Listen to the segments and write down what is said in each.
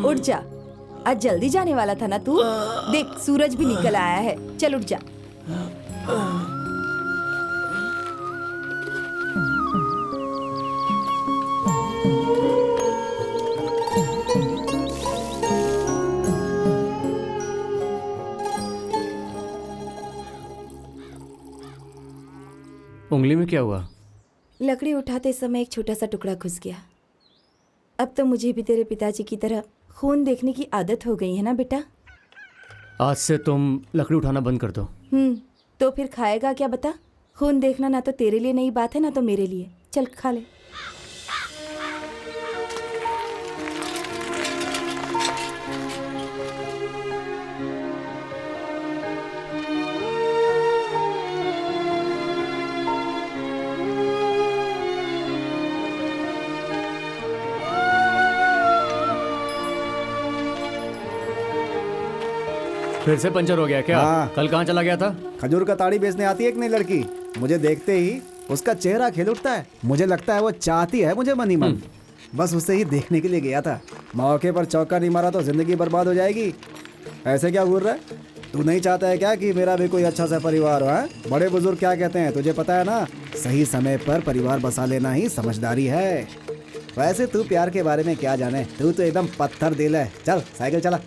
उठ जा, आज जल्दी जाने वाला था ना तू। देख सूरज भी निकल आया है, चल उठ जा। उंगली में क्या हुआ? लकड़ी उठाते समय एक छोटा सा टुकड़ा घुस गया। अब तो मुझे भी तेरे पिताजी की तरह खून देखने की आदत हो गई है ना बेटा। आज से तुम लकड़ी उठाना बंद कर दो। तो फिर खाएगा क्या बता? खून देखना ना तो तेरे लिए नई बात है ना तो मेरे लिए। चल खा ले। फिर से पंचर हो गया क्या? हाँ। कल कहाँ चला गया था? खजूर का ताड़ी बेचने आती है एक नई लड़की, मुझे देखते ही उसका चेहरा खिल उठता है। मुझे लगता है वो चाहती है मुझे मन ही मन। बस उसे ही देखने के लिए गया था। मौके पर चौका नहीं मारा तो जिंदगी बर्बाद हो जाएगी। ऐसे क्या घूर रहा है? तू नहीं चाहता है क्या कि मेरा भी कोई अच्छा सा परिवार हो? है बड़े बुजुर्ग क्या कहते हैं तुझे पता है ना, सही समय पर परिवार बसा लेना ही समझदारी है। वैसे तू प्यार के बारे में क्या जाने, तू तो एकदम पत्थर दिल है। चल साइकिल चला।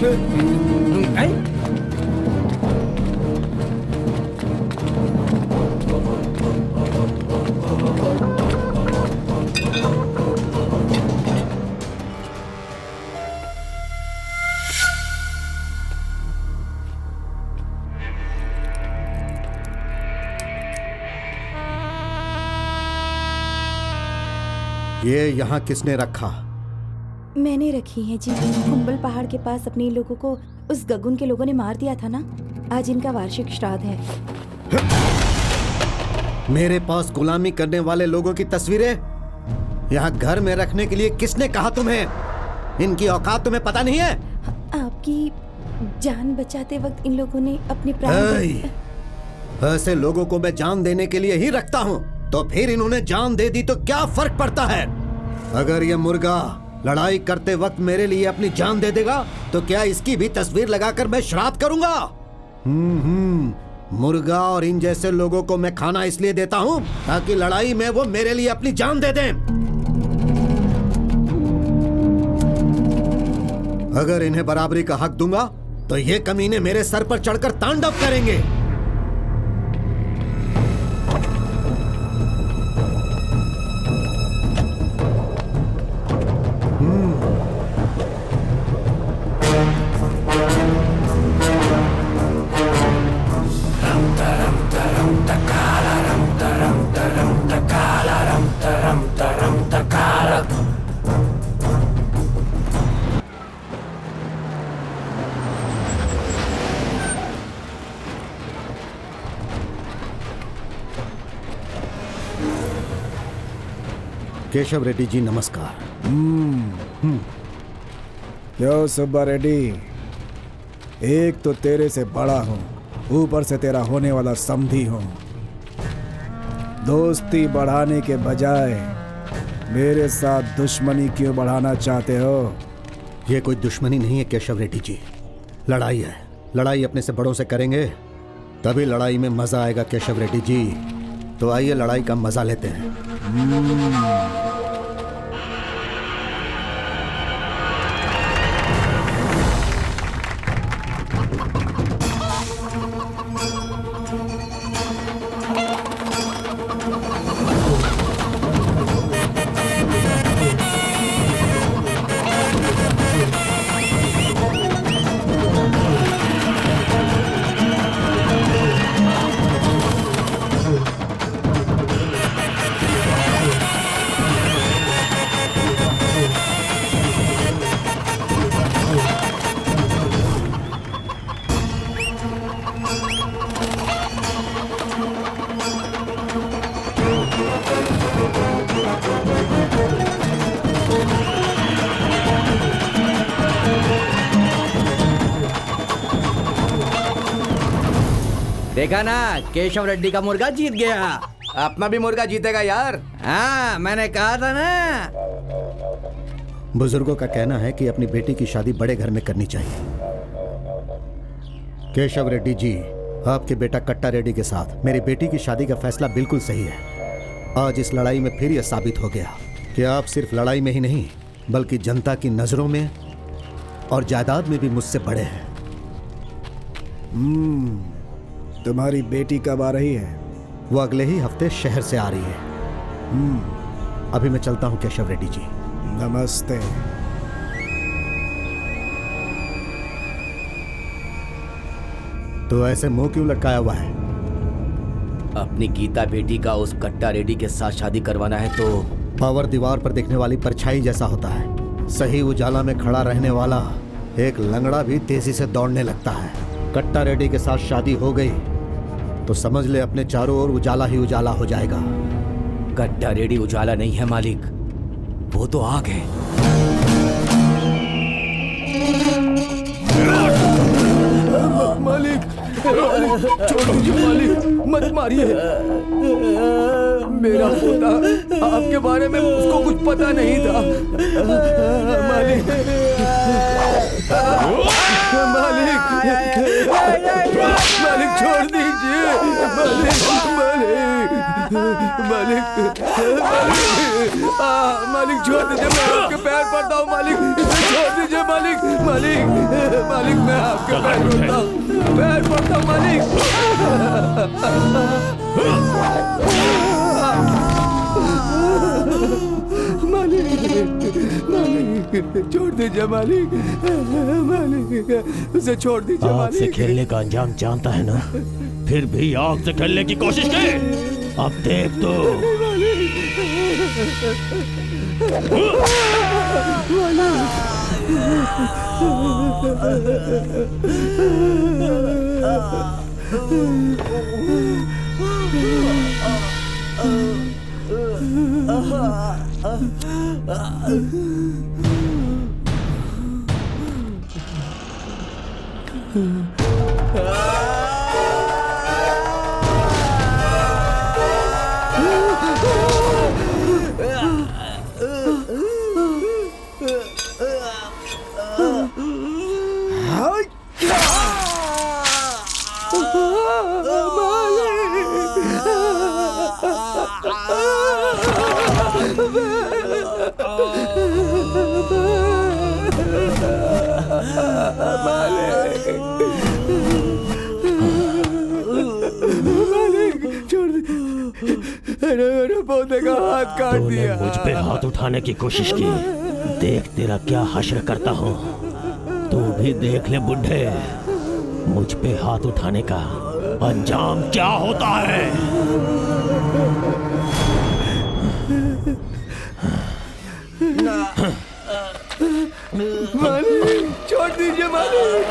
ये यहाँ किसने रखा? मैंने रखी है जी। कुंबल पहाड़ के पास अपने लोगों को उस गगुन के लोगों ने मार दिया था ना। आज इनका वार्षिक श्राद्ध है। मेरे पास गुलामी करने वाले लोगों की तस्वीरें यहाँ घर में रखने के लिए किसने कहा तुम्हें? इनकी औकात तुम्हें पता नहीं है? आपकी जान बचाते वक्त इन लोगों ने अपने ऐ, ऐसे लोगों को मैं जान देने के लिए ही रखता हूँ, तो फिर इन्होंने जान दे दी तो क्या फर्क पड़ता है? अगर ये मुर्गा लड़ाई करते वक्त मेरे लिए अपनी जान दे देगा तो क्या इसकी भी तस्वीर लगाकर मैं श्राद्ध करूंगा? मुर्गा और इन जैसे लोगों को मैं खाना इसलिए देता हूँ ताकि लड़ाई में वो मेरे लिए अपनी जान दे दें। अगर इन्हें बराबरी का हक दूंगा तो ये कमीने मेरे सर पर चढ़कर तांडव करेंगे। केशव रेड्डी जी नमस्कार। क्यों सुब्बा रेड्डी, एक तो तेरे से बड़ा हूँ, ऊपर से तेरा होने वाला समधी हूँ। दोस्ती बढ़ाने के बजाय मेरे साथ दुश्मनी क्यों बढ़ाना चाहते हो? ये कोई दुश्मनी नहीं है केशव रेड्डी जी, लड़ाई है। लड़ाई अपने से बड़ों से करेंगे तभी लड़ाई में मजा आएगा केशव रेड्डी जी। तो आइए लड़ाई का मजा लेते हैं। देखा ना, केशव रेड्डी का मुर्गा जीत गया। अपना भी मुर्गा जीतेगा यार। हाँ, मैंने कहा था ना। बुजुर्गों का कहना है कि अपनी बेटी की शादी बड़े घर में करनी चाहिए। केशव रेड्डी जी, आपके बेटा कट्टा रेड्डी के साथ मेरी बेटी की शादी का फैसला बिल्कुल सही है। आज इस लड़ाई में फिर यह साबित हो गया कि आप सिर्फ लड़ाई में ही नहीं बल्कि जनता की नजरों में और जायदाद में भी मुझसे बड़े हैं। तुम्हारी बेटी कब आ रही है? वो अगले ही हफ्ते शहर से आ रही है। अभी मैं चलता हूं केशव रेड्डी जी। नमस्ते। तो ऐसे मुंह क्यों लटकाया हुआ है? अपनी गीता बेटी का उस कट्टा रेड्डी के साथ शादी करवाना है तो पावर दीवार पर दिखने वाली परछाई जैसा होता है। सही उजाला में खड़ा रहने वाला एक लंगड़ा भी तेजी से दौड़ने लगता है। कट्टा रेड्डी के साथ शादी हो गई तो समझ ले अपने चारों ओर उजाला ही उजाला हो जाएगा। कट्टा रेड्डी उजाला नहीं है मालिक, वो तो आग है। मालिक, छोड़ दीजिए मालिक, मत मारिए। मेरा पोता, आपके बारे में उसको कुछ पता नहीं था। मालिक, मालिक, मालिक छोड़ दीजिए। मालिक, मालिक, मालिक, मालिक छोड़ दीजिए। मैं आपके पैर पड़ता हूँ मालिक, इसे छोड़ दीजिए मालिक, मालिक, मालिक, मैं आपके पैर पड़ता हूँ, पैर पड़ता हूँ मालिक। मालिक, छोड़ दीजिए मालिक, मालिक, उसे छोड़ दीजिए आग मालिक। से खेलने का अंजाम जानता है ना, फिर भी आग से खेलने की कोशिश की। अब देख तो। मेरे पौधे का हाथ काट तूने दिया। मुझ पे हाथ उठाने की कोशिश की, देख तेरा क्या हश्र करता हूँ। तू भी देख ले बुढ़े, मुझ पे हाथ उठाने का अंजाम क्या होता है। मालिक, छोड़ दीजिए मालिक।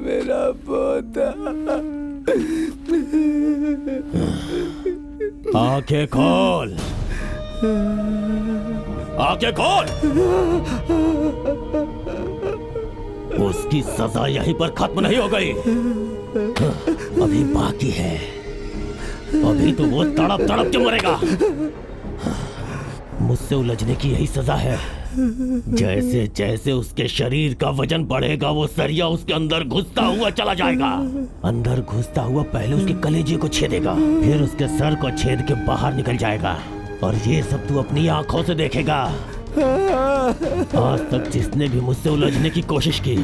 मेरा पोता। आंखें खोल, आंखें खोल। उसकी सजा यहीं पर खत्म नहीं हो गई, अभी बाकी है। अभी तो वो तड़प तड़प के मरेगा। मुझसे उलझने की यही सजा है। जैसे जैसे उसके शरीर का वजन बढ़ेगा, वो सरिया उसके अंदर घुसता हुआ चला जाएगा। अंदर घुसता हुआ पहले उसके कलेजे को छेदेगा, फिर उसके सर को छेद के बाहर निकल जाएगा। और ये सब तू अपनी आंखों से देखेगा। आज तक जिसने भी मुझसे उलझने की कोशिश की,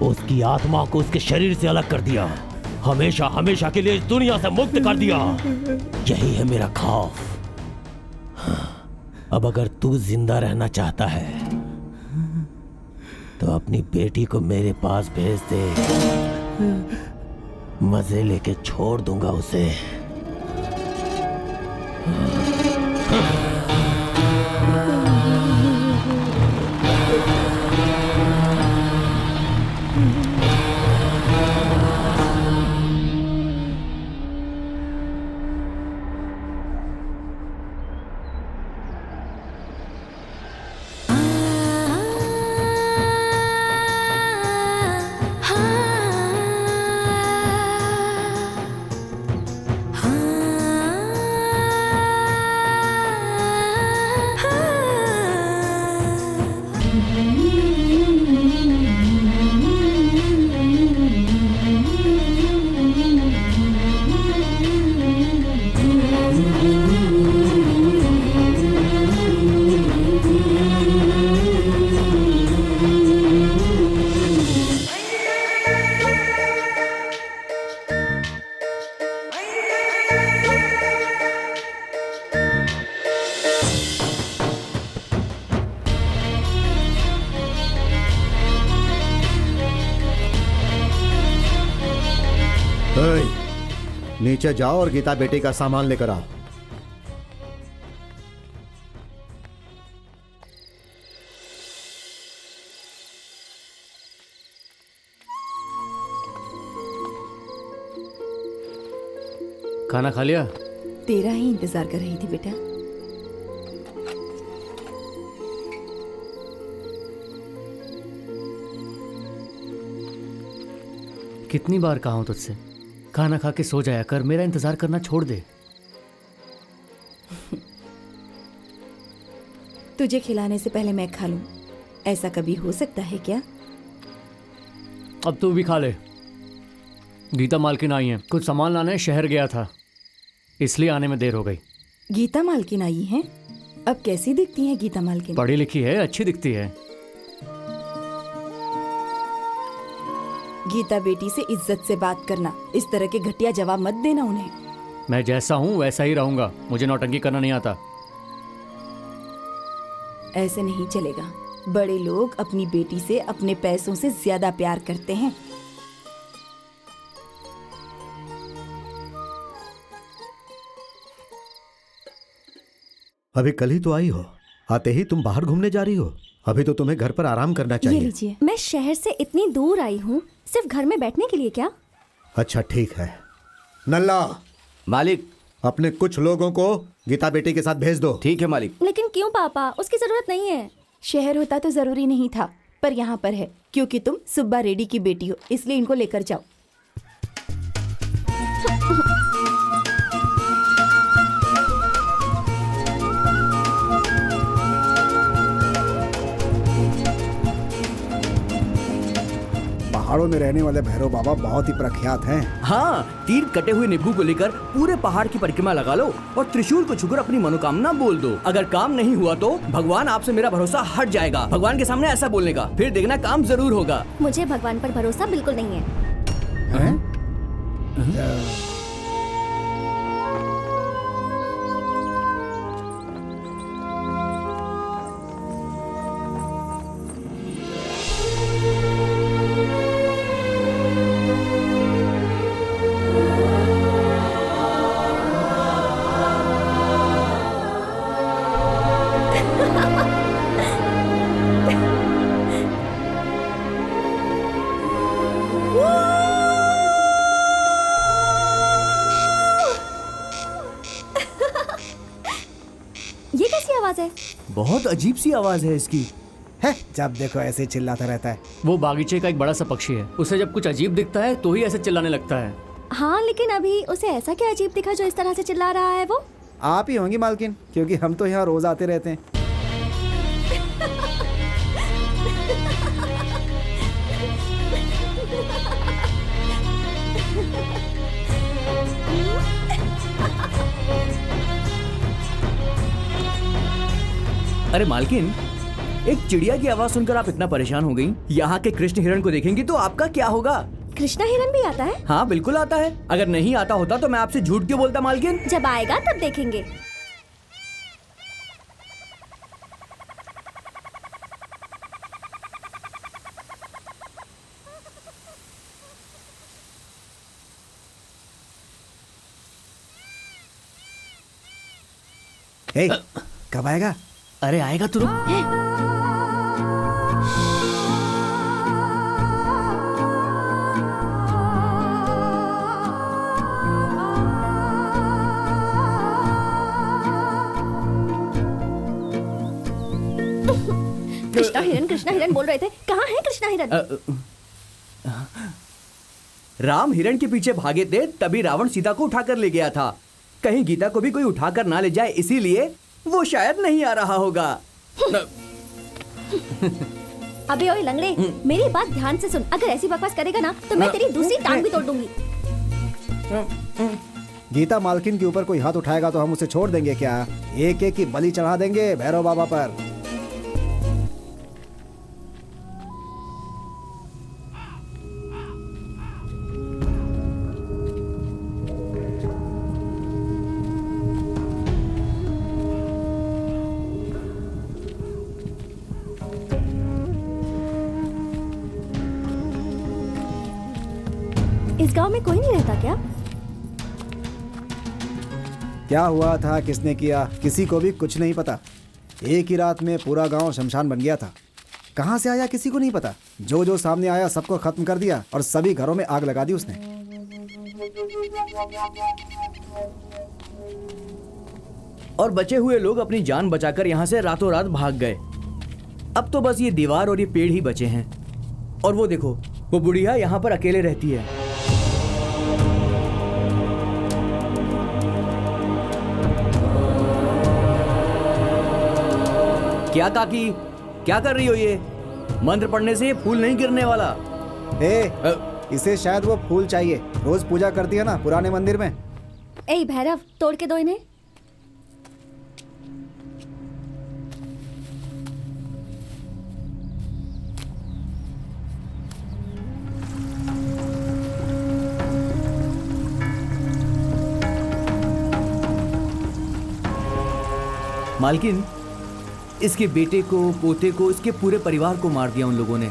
उसकी आत्मा को उसके शरीर से अलग कर दिया, हमेशा हमेशा के लिए इस दुनिया से मुक्त कर दिया। यही है मेरा खौफ। अब अगर तू जिंदा रहना चाहता है तो अपनी बेटी को मेरे पास भेज दे, मजे लेके छोड़ दूंगा उसे। नीचे जाओ और गीता बेटी का सामान लेकर आओ। खाना खा लिया? तेरा ही इंतजार कर रही थी बेटा। कितनी बार कहा हूं तुझसे, खाना खा के सो जाया कर, मेरा इंतजार करना छोड़ दे। तुझे खिलाने से पहले मैं खा लूं, ऐसा कभी हो सकता है क्या? अब तू भी खा ले। गीता मालकिन आई है, कुछ सामान लाने शहर गया था, इसलिए आने में देर हो गई। गीता मालकिन आई हैं? अब कैसी दिखती हैं गीता मालकिन? पढ़ी लिखी है, अच्छी दिखती है। गीता बेटी से इज्जत से बात करना, इस तरह के घटिया जवाब मत देना उन्हें। मैं जैसा हूँ वैसा ही रहूंगा, मुझे नौटंकी करना नहीं आता। ऐसे नहीं चलेगा। बड़े लोग अपनी बेटी से अपने पैसों से ज्यादा प्यार करते हैं। अभी कल ही तो आई हो, आते ही तुम बाहर घूमने जा रही हो। अभी तो तुम्हें घर पर आराम करना ये चाहिए। लीजिए। मैं शहर से इतनी दूर आई हूँ सिर्फ घर में बैठने के लिए क्या? अच्छा ठीक है। नल्ला, मालिक। अपने कुछ लोगों को गीता बेटी के साथ भेज दो। ठीक है मालिक। लेकिन क्यों पापा, उसकी जरूरत नहीं है। शहर होता तो जरूरी नहीं था, पर यहाँ पर है क्योंकि तुम सुब्बा रेड्डी की बेटी हो, इसलिए इनको लेकर जाओ। पहाड़ों में रहने वाले भैरव बाबा बहुत ही प्रख्यात हैं। हाँ, 3 कटे हुए नींबू को लेकर पूरे पहाड़ की परिक्रमा लगा लो और त्रिशूल को छूकर अपनी मनोकामना बोल दो। अगर काम नहीं हुआ तो भगवान आपसे मेरा भरोसा हट जाएगा। भगवान के सामने ऐसा बोलने का, फिर देखना काम जरूर होगा। मुझे भगवान पर भरोसा बिल्कुल नहीं है। हैं? ये कैसी आवाज है? बहुत अजीब सी आवाज है इसकी। है, जब देखो ऐसे ही चिल्लाता रहता है। वो बागीचे का एक बड़ा सा पक्षी है, उसे जब कुछ अजीब दिखता है तो ही ऐसे चिल्लाने लगता है। हाँ, लेकिन अभी उसे ऐसा क्या अजीब दिखा जो इस तरह से चिल्ला रहा है वो? आप ही होंगी मालकिन, क्योंकि हम तो यहाँ रोज आते रहते हैं। अरे मालकिन, एक चिड़िया की आवाज सुनकर आप इतना परेशान हो गई। यहाँ के कृष्ण हिरण को देखेंगी तो आपका क्या होगा? कृष्णा हिरन भी आता है? हाँ बिल्कुल आता है। अगर नहीं आता होता तो मैं आपसे झूठ क्यों बोलता मालकिन? जब आएगा तब देखेंगे। हे, कब आएगा? अरे आएगा तो रुक। कृष्णा हिरन बोल रहे थे, कहाँ है कृष्णा हिरन? राम हिरण के पीछे भागे थे, तभी रावण सीता को उठाकर ले गया था। कहीं गीता को भी कोई उठाकर ना ले जाए, इसीलिए वो शायद नहीं आ रहा होगा। अबे ओए लंगड़े, मेरी बात ध्यान से सुन। अगर ऐसी बकवास करेगा ना तो मैं तेरी दूसरी टांग भी तोड़ दूंगी। गीता मालकिन के ऊपर कोई हाथ उठाएगा तो हम उसे छोड़ देंगे क्या? एक एक की बलि चढ़ा देंगे भैरव बाबा पर। इस गांव में कोई नहीं रहता क्या? क्या हुआ था, किसने किया, किसी को भी कुछ नहीं पता। एक ही रात में पूरा गांव शमशान बन गया था। कहां से आया किसी को नहीं पता। जो जो सामने आया सबको खत्म कर दिया और सभी घरों में आग लगा दी उसने। और बचे हुए लोग अपनी जान बचाकर यहाँ से रातों रात भाग गए। अब तो बस ये दीवार और ये पेड़ ही बचे हैं। और वो देखो, वो बुढ़िया यहाँ पर अकेले रहती है। क्या काकी, क्या कर रही हो ये? मंत्र पढ़ने से ये फूल नहीं गिरने वाला। इसे शायद वो फूल चाहिए, रोज पूजा करती है ना पुराने मंदिर में। ए भैरव, तोड़ के दो इन्हें। मालकिन, इसके बेटे को, पोते को, इसके पूरे परिवार को मार दिया उन लोगों ने।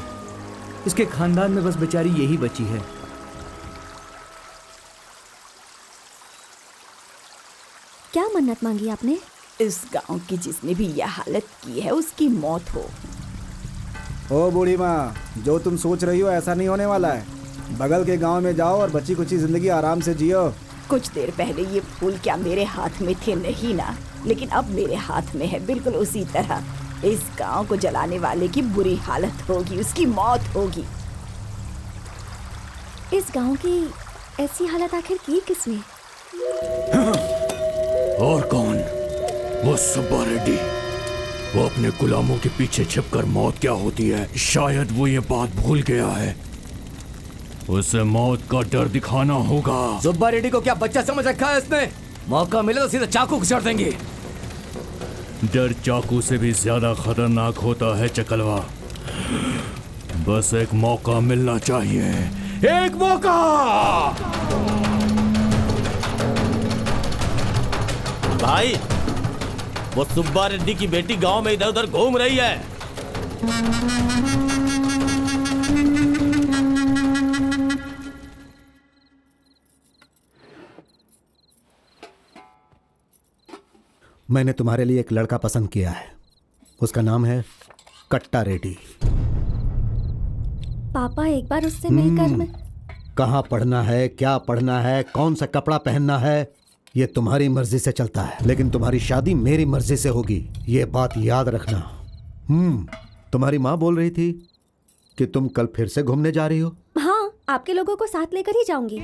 इसके खानदान में बस बेचारी यही बची है। क्या मन्नत मांगी आपने? इस गांव की जिसने भी यह हालत की है उसकी मौत हो। ओ बूढ़ी माँ, जो तुम सोच रही हो ऐसा नहीं होने वाला है। बगल के गांव में जाओ और बची कुची जिंदगी आराम से जियो। कुछ देर पहले ये फूल क्या मेरे हाथ में थे? नहीं ना, लेकिन अब मेरे हाथ में है। बिल्कुल उसी तरह इस गांव को जलाने वाले की बुरी हालत होगी, उसकी मौत होगी। इस गांव की ऐसी हालत आखिर की किसने? और कौन? वो सुब्बा रेड्डी। वो अपने गुलामों के पीछे छिपकर मौत क्या होती है, शायद वो ये बात भूल गया है। उसे मौत का डर दिखाना होगा। सुब्बा रेड्डी को क्या बच्चा समझ रखा है इसने? मौका मिले तो सीधा चाकू घुसड़ देंगे। डर चाकू से भी ज्यादा खतरनाक होता है चकलवा। बस एक मौका मिलना चाहिए, एक मौका। भाई, वो सुब्बा रेड्डी की बेटी गांव में इधर उधर घूम रही है। मैंने तुम्हारे लिए एक लड़का पसंद किया है। उसका नाम है कट्टा रेड्डी। पापा, एक बार उससे मिलकर मैं... कहाँ पढ़ना है, क्या पढ़ना है, कौन सा कपड़ा पहनना है, ये तुम्हारी मर्जी से चलता है, लेकिन तुम्हारी शादी मेरी मर्जी से होगी। ये बात याद रखना। तुम्हारी माँ बोल रही थी कि तुम कल फिर से घूमने जा रही हो। हाँ, आपके लोगों को साथ लेकर ही जाऊंगी।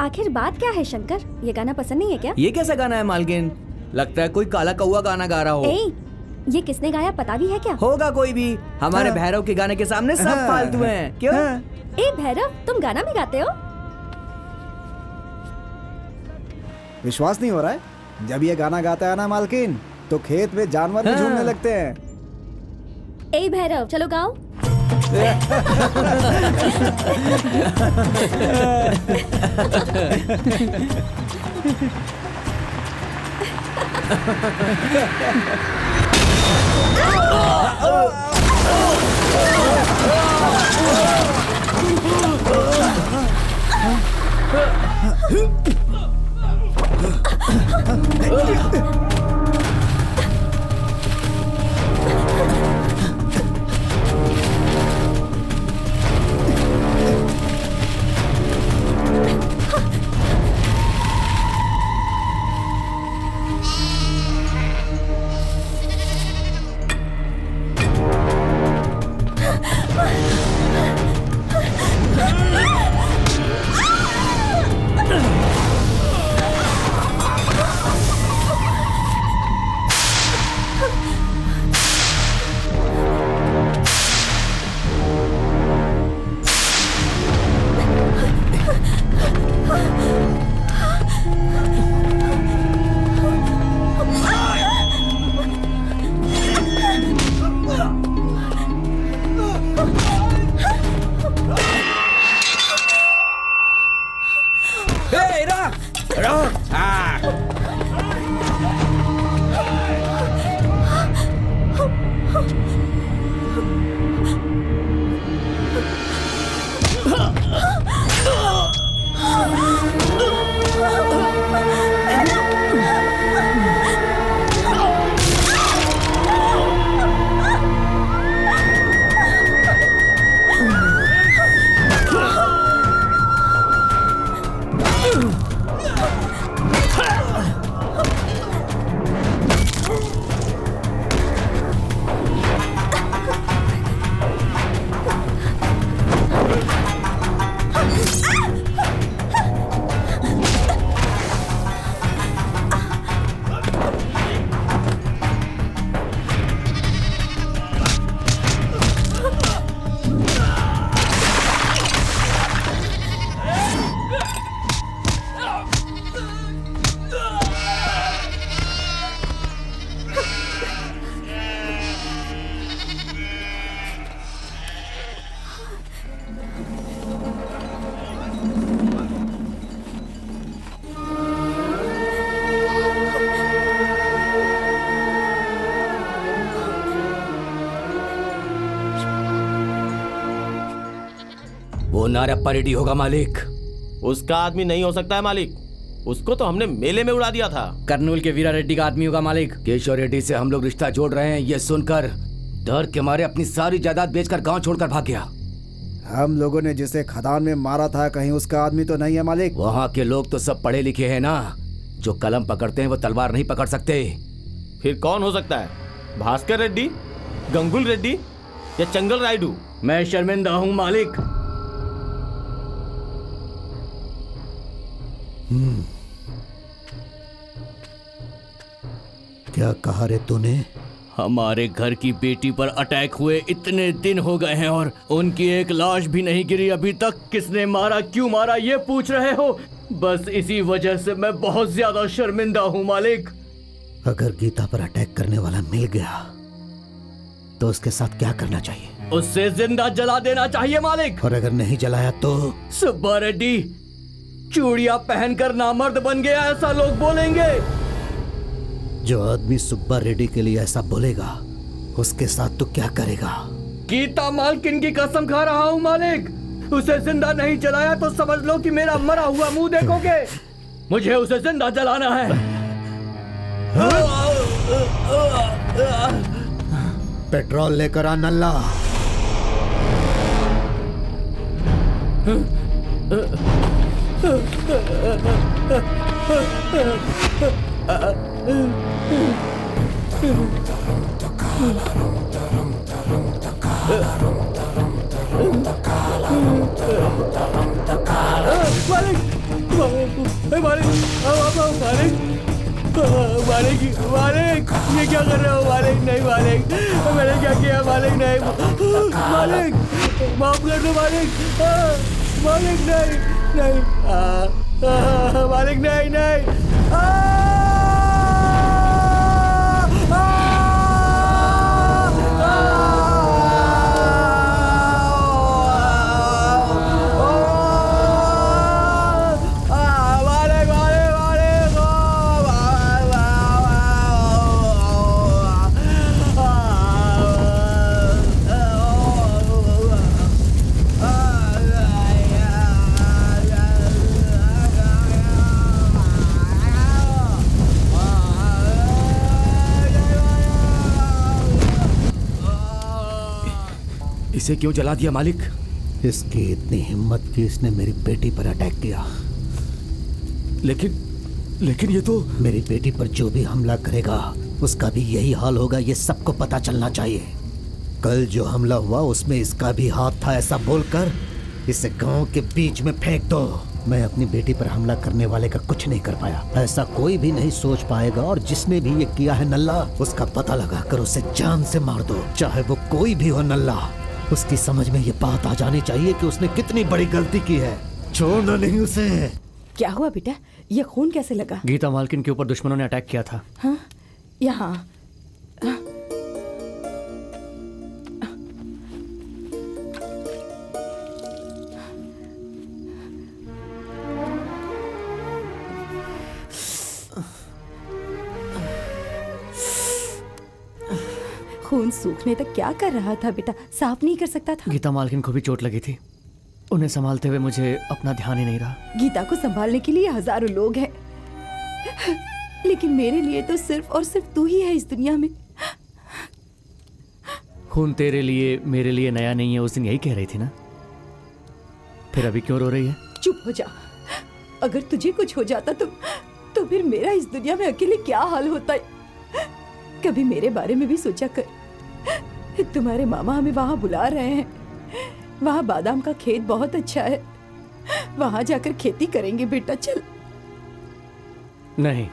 आखिर बात क्या है शंकर? ये गाना पसंद नहीं है क्या? ये कैसा गाना है मालकिन? लगता है कोई काला कौवा गाना गा रहा हो। ए, ये किसने गाया पता भी है क्या? होगा कोई भी। हमारे भैरव के गाने के सामने सब फालतू हैं। क्यों? ए भैरव, तुम गाना भी गाते हो? विश्वास नहीं हो रहा है? जब ये गाना गाता है ना मालकिन, तो खेत में जानवर भी झूमने लगते हैं। ए भैरव, चलो गाओ। वो नारायप्पा रेड्डी होगा मालिक। उसका आदमी नहीं हो सकता है मालिक, उसको तो हमने मेले में उड़ा दिया था। कर्नूल के वीरा रेड्डी का आदमी होगा मालिक। केशव रेड्डी से हम लोग रिश्ता जोड़ रहे हैं, ये सुनकर डर के मारे अपनी सारी जायदाद बेचकर गांव छोड़कर भाग गया। हम लोगों ने जिसे खदान में मारा था, कहीं उसका आदमी तो नहीं है मालिक? वहाँ के लोग तो सब पढ़े लिखे हैं ना, जो कलम पकड़ते हैं वो तलवार नहीं पकड़ सकते। फिर कौन हो सकता है? भास्कर रेड्डी, गंगुल रेड्डी या चंगल रायडू? मैं शर्मिंदा हूँ मालिक। क्या कहा रे तूने? हमारे घर की बेटी पर अटैक हुए इतने दिन हो गए हैं और उनकी एक लाश भी नहीं गिरी अभी तक। किसने मारा, क्यों मारा, ये पूछ रहे हो? बस इसी वजह से मैं बहुत ज्यादा शर्मिंदा हूँ मालिक। अगर गीता पर अटैक करने वाला मिल गया तो उसके साथ क्या करना चाहिए? उससे जिंदा जला देना चाहिए मालिक। और अगर नहीं जलाया तो? सुब्बा रेड्डी चूड़ियां पहनकर नामर्द बन गया, ऐसा लोग बोलेंगे। जो आदमी सुब्बा रेड्डी के लिए ऐसा बोलेगा उसके साथ तू क्या करेगा? गीता मालकिन की कसम खा रहा हूँ मालिक, उसे जिंदा नहीं जलाया तो समझ लो कि मेरा मरा हुआ मुंह देखोगे। मुझे उसे जिंदा जलाना है। पेट्रोल लेकर आ नल्ला। मालिक, मालिक, मालिक, मालिक, ये क्या कर रहे हो मालिक? नहीं मालिक, मैंने क्या किया मालिक? नहीं मालिक, माफ कर दो मालिक। मालिक नहीं, नहीं, मालिक नहीं, नहीं। इसे क्यों जला दिया मालिक? इसकी इतनी हिम्मत कि इसने मेरी बेटी पर अटैक किया। लेकिन ये तो मेरी बेटी पर जो भी हमला करेगा उसका भी यही हाल होगा, ये सबको पता चलना चाहिए। कल जो हमला हुआ उसमें इसका भी हाथ था, ऐसा बोलकर इसे गांव के बीच में फेंक दो। मैं अपनी बेटी पर हमला करने वाले का कुछ नहीं कर पाया, ऐसा कोई भी नहीं सोच पाएगा। और जिसने भी ये किया है नल्ला, उसका पता लगाकर उसे जान से मार दो, चाहे वो कोई भी हो नल्ला। उसकी समझ में ये बात आ जानी चाहिए कि उसने कितनी बड़ी गलती की है। छोड़ना नहीं उसे। क्या हुआ बेटा, ये खून कैसे लगा? गीता मालकिन के ऊपर दुश्मनों ने अटैक किया था। हाँ, यहाँ। खून सूखने तक क्या कर रहा था बेटा? साफ नहीं कर सकता था? गीता मालकिन को भी चोट लगी थी, उन्हें संभालते हुए मुझे अपना ध्यान ही नहीं रहा। गीता को संभालने के लिए हजारों लोग हैं, लेकिन मेरे लिए तो सिर्फ और सिर्फ तू ही है इस दुनिया में। खून तेरे लिए मेरे लिए नया नहीं है, उस दिन यही कह रही थी ना? फिर अभी क्यों रो रही है? चुप हो जा। अगर तुझे कुछ हो जाता तो फिर मेरा इस दुनिया में अकेले क्या हाल होता है? कभी मेरे बारे में भी सोचा कर। तुम्हारे मामा हमें वहां बुला रहे हैं, वहां बादाम का खेत बहुत अच्छा है, वहां जाकर खेती करेंगे बेटा, चल। नहीं,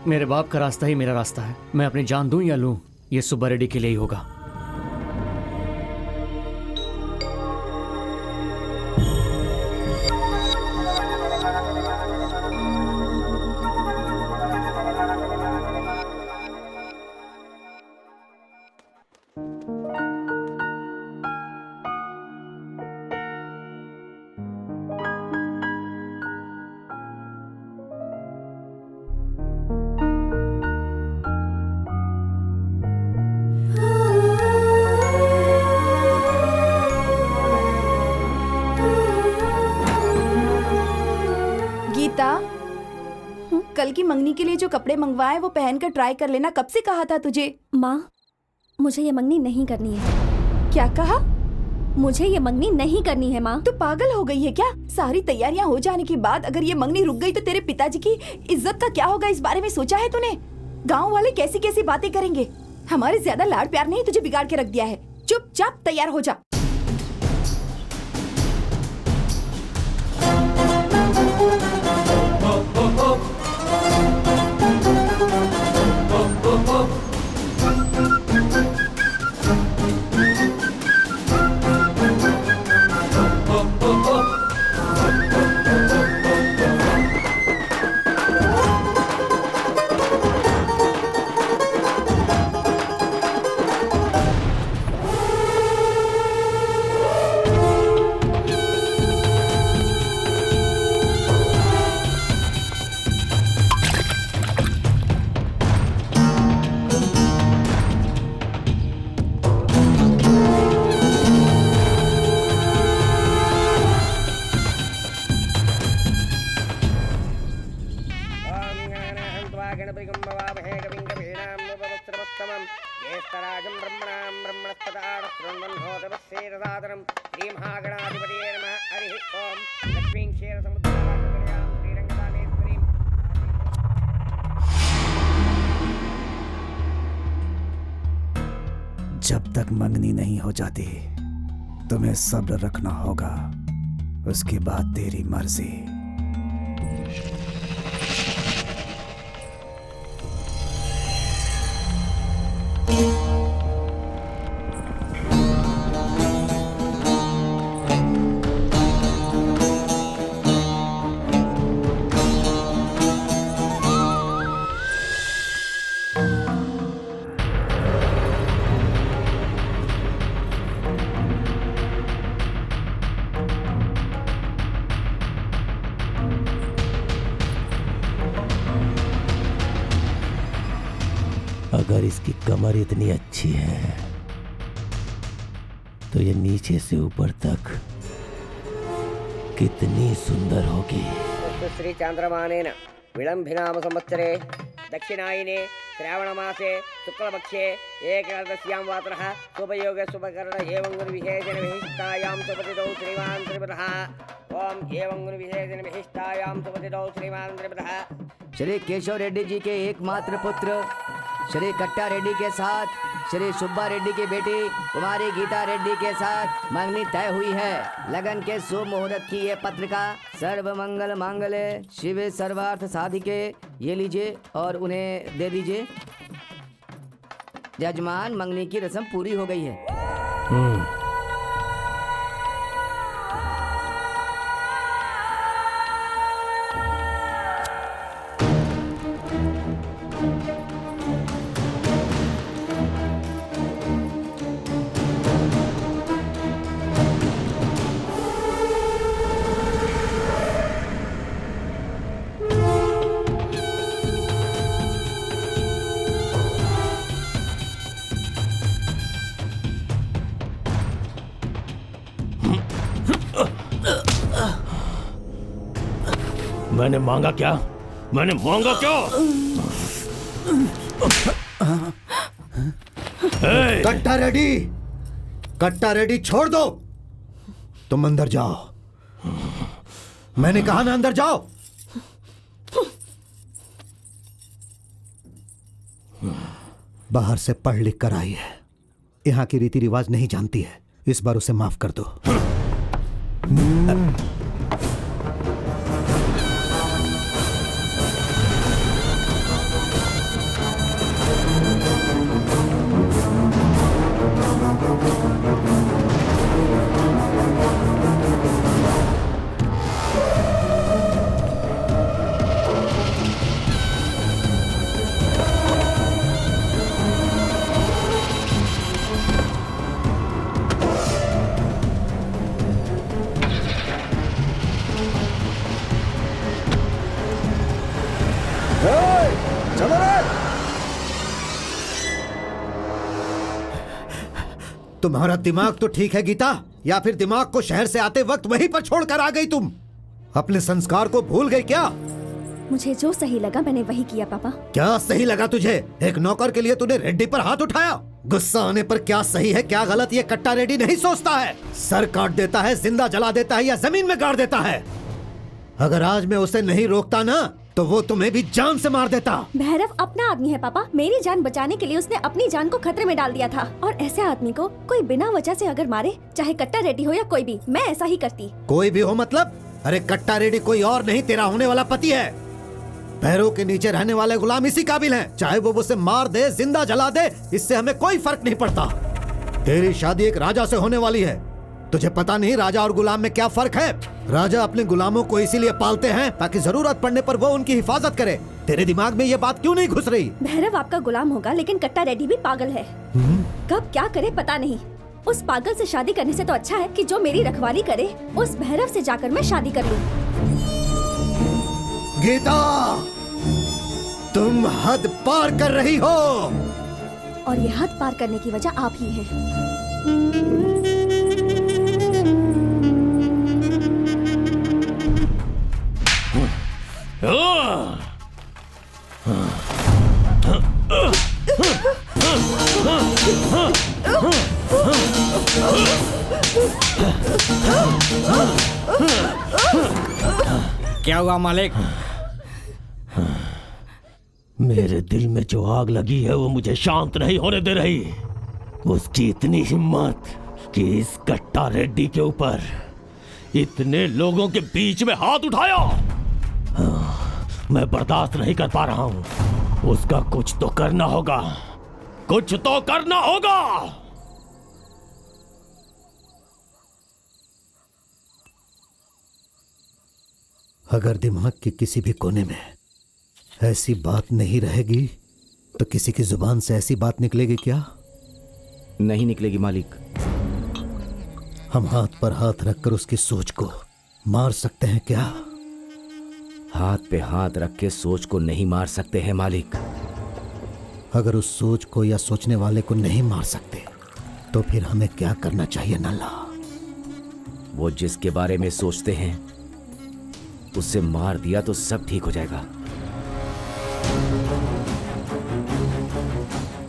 मेरे बाप का रास्ता ही मेरा रास्ता है। मैं अपनी जान दूं या लूं, ये सुब्बा रेड्डी के लिए ही होगा। गीता, कल की मंगनी के लिए जो कपड़े मंगवाए वो पहनकर ट्राई कर लेना। कब से कहा था तुझे? माँ, मुझे ये मंगनी नहीं करनी है। क्या कहा? मुझे ये मंगनी नहीं करनी है माँ। तू पागल हो गई है क्या? सारी तैयारियां हो जाने के बाद अगर ये मंगनी रुक गई तो तेरे पिताजी की इज्जत का क्या होगा? इस बारे में सोचा है तूने? गांव वाले कैसी कैसी बातें करेंगे। हमारे ज्यादा लाड प्यार ने ही तुझे बिगाड़ के रख दिया है। चुपचाप तैयार हो जा। जब तक मंगनी नहीं हो जाती तुम्हें सब्र रखना होगा, उसके बाद तेरी मर्जी। अगर इसकी कमर इतनी अच्छी है तो ये नीचे से ऊपर तक कितनी सुंदर होगी। श्री चांद्रमानेन विलंबिनाम संवत्सरे दक्षिणायने श्रावणमासे शुक्लपक्षे एकादश्यां वातरः शुभयोगे शुभकरण एवं गुणविशेषेण विशिष्टायां सुपतितौ श्रीमान् त्रिपदः। ओम एवं गुणविशेषेण विशिष्टायां सुपतितौ श्रीमान् त्रिपदः। श्री केशव रेड्डी जी के एकमात्र पुत्र श्री कट्टा रेड्डी के साथ श्री सुब्बा रेड्डी की बेटी कुमारी गीता रेड्डी के साथ मंगनी तय हुई है। लगन के शुभ मुहूर्त की ये पत्रिका सर्व मंगल मांगल्ये शिवे सर्वार्थ साधिके। ये लीजिए और उन्हें दे दीजिए। यजमान, मंगनी की रस्म पूरी हो गई है। मैंने मांगा क्या? मैंने मांगा क्या? कट्टा रेडी, कट्टा रेडी छोड़ दो। तुम अंदर जाओ। मैंने कहा ना अंदर जाओ। बाहर से पढ़ लिख कर आई है, यहाँ की रीति रिवाज नहीं जानती है। इस बार उसे माफ कर दो। चलो रे। तुम्हारा दिमाग तो ठीक है गीता, या फिर दिमाग को शहर से आते वक्त वहीं पर छोड़कर आ गई तुम? अपने संस्कार को भूल गई क्या? मुझे जो सही लगा मैंने वही किया पापा। क्या सही लगा तुझे? एक नौकर के लिए तूने रेड्डी पर हाथ उठाया। गुस्सा आने पर क्या सही है क्या गलत ये कट्टा रेड्डी नहीं सोचता है। सर काट देता है, जिंदा जला देता है या जमीन में गाड़ देता है। अगर आज मैं उसे नहीं रोकता ना तो वो तुम्हें भी जान से मार देता। भैरव अपना आदमी है पापा, मेरी जान बचाने के लिए उसने अपनी जान को खतरे में डाल दिया था। और ऐसे आदमी को कोई बिना वजह से अगर मारे, चाहे कट्टा रेड्डी हो या कोई भी, मैं ऐसा ही करती। कोई भी हो मतलब? अरे कट्टा रेड्डी कोई और नहीं, तेरा होने वाला पति है। पैरों के नीचे रहने वाले गुलाम इसी काबिल हैं। चाहे वो उसे मार दे, जिंदा जला दे, इससे हमें कोई फर्क नहीं पड़ता। तेरी शादी एक राजा से होने वाली है। तुझे पता नहीं राजा और गुलाम में क्या फर्क है? राजा अपने गुलामों को इसीलिए पालते हैं ताकि जरूरत पड़ने पर वो उनकी हिफाजत करे। तेरे दिमाग में ये बात क्यों नहीं घुस रही? भैरव आपका गुलाम होगा लेकिन कट्टा रेड्डी भी पागल है। कब क्या करे पता नहीं। उस पागल से शादी करने से तो अच्छा है कि जो मेरी रखवाली करे उस भैरव से जाकर मैं शादी कर लूं। गीता, तुम हद पार कर रही हो। और ये हद पार करने की वजह आप ही हैं। क्या हुआ मालिक? मेरे दिल में जो आग लगी है वो मुझे शांत नहीं होने दे रही। उसकी इतनी हिम्मत कि इस कट्टा रेड्डी के ऊपर इतने लोगों के बीच में हाथ उठाया। मैं बर्दाश्त नहीं कर पा रहा हूं। उसका कुछ तो करना होगा, कुछ तो करना होगा। अगर दिमाग के किसी भी कोने में ऐसी बात नहीं रहेगी तो किसी की जुबान से ऐसी बात निकलेगी क्या? नहीं निकलेगी मालिक। हम हाथ पर हाथ रखकर उसकी सोच को मार सकते हैं क्या? हाथ पे हाथ रख के सोच को नहीं मार सकते हैं मालिक। अगर उस सोच को या सोचने वाले को नहीं मार सकते तो फिर हमें क्या करना चाहिए नल्ला? वो जिसके बारे में सोचते हैं उसे मार दिया तो सब ठीक हो जाएगा।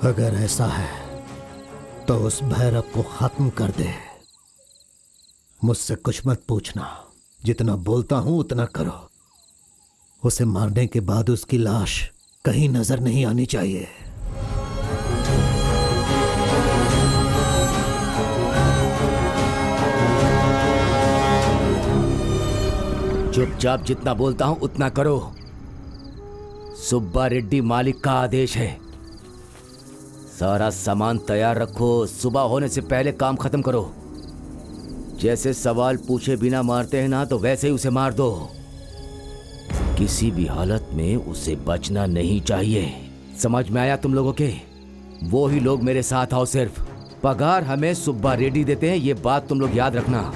अगर ऐसा है तो उस भैरव को खत्म कर दे। मुझसे कुछ मत पूछना, जितना बोलता हूं उतना करो। उसे मारने के बाद उसकी लाश कहीं नजर नहीं आनी चाहिए। चुपचाप जितना बोलता हूं उतना करो। सुब्बा रेड्डी मालिक का आदेश है। सारा सामान तैयार रखो, सुबह होने से पहले काम खत्म करो। जैसे सवाल पूछे बिना मारते हैं ना, तो वैसे ही उसे मार दो। किसी भी हालत में उसे बचना नहीं चाहिए। समझ में आया तुम लोगों के? वो ही लोग मेरे साथ आओ। सिर्फ पगार हमें सुब्बा रेड्डी देते हैं, ये बात तुम लोग याद रखना।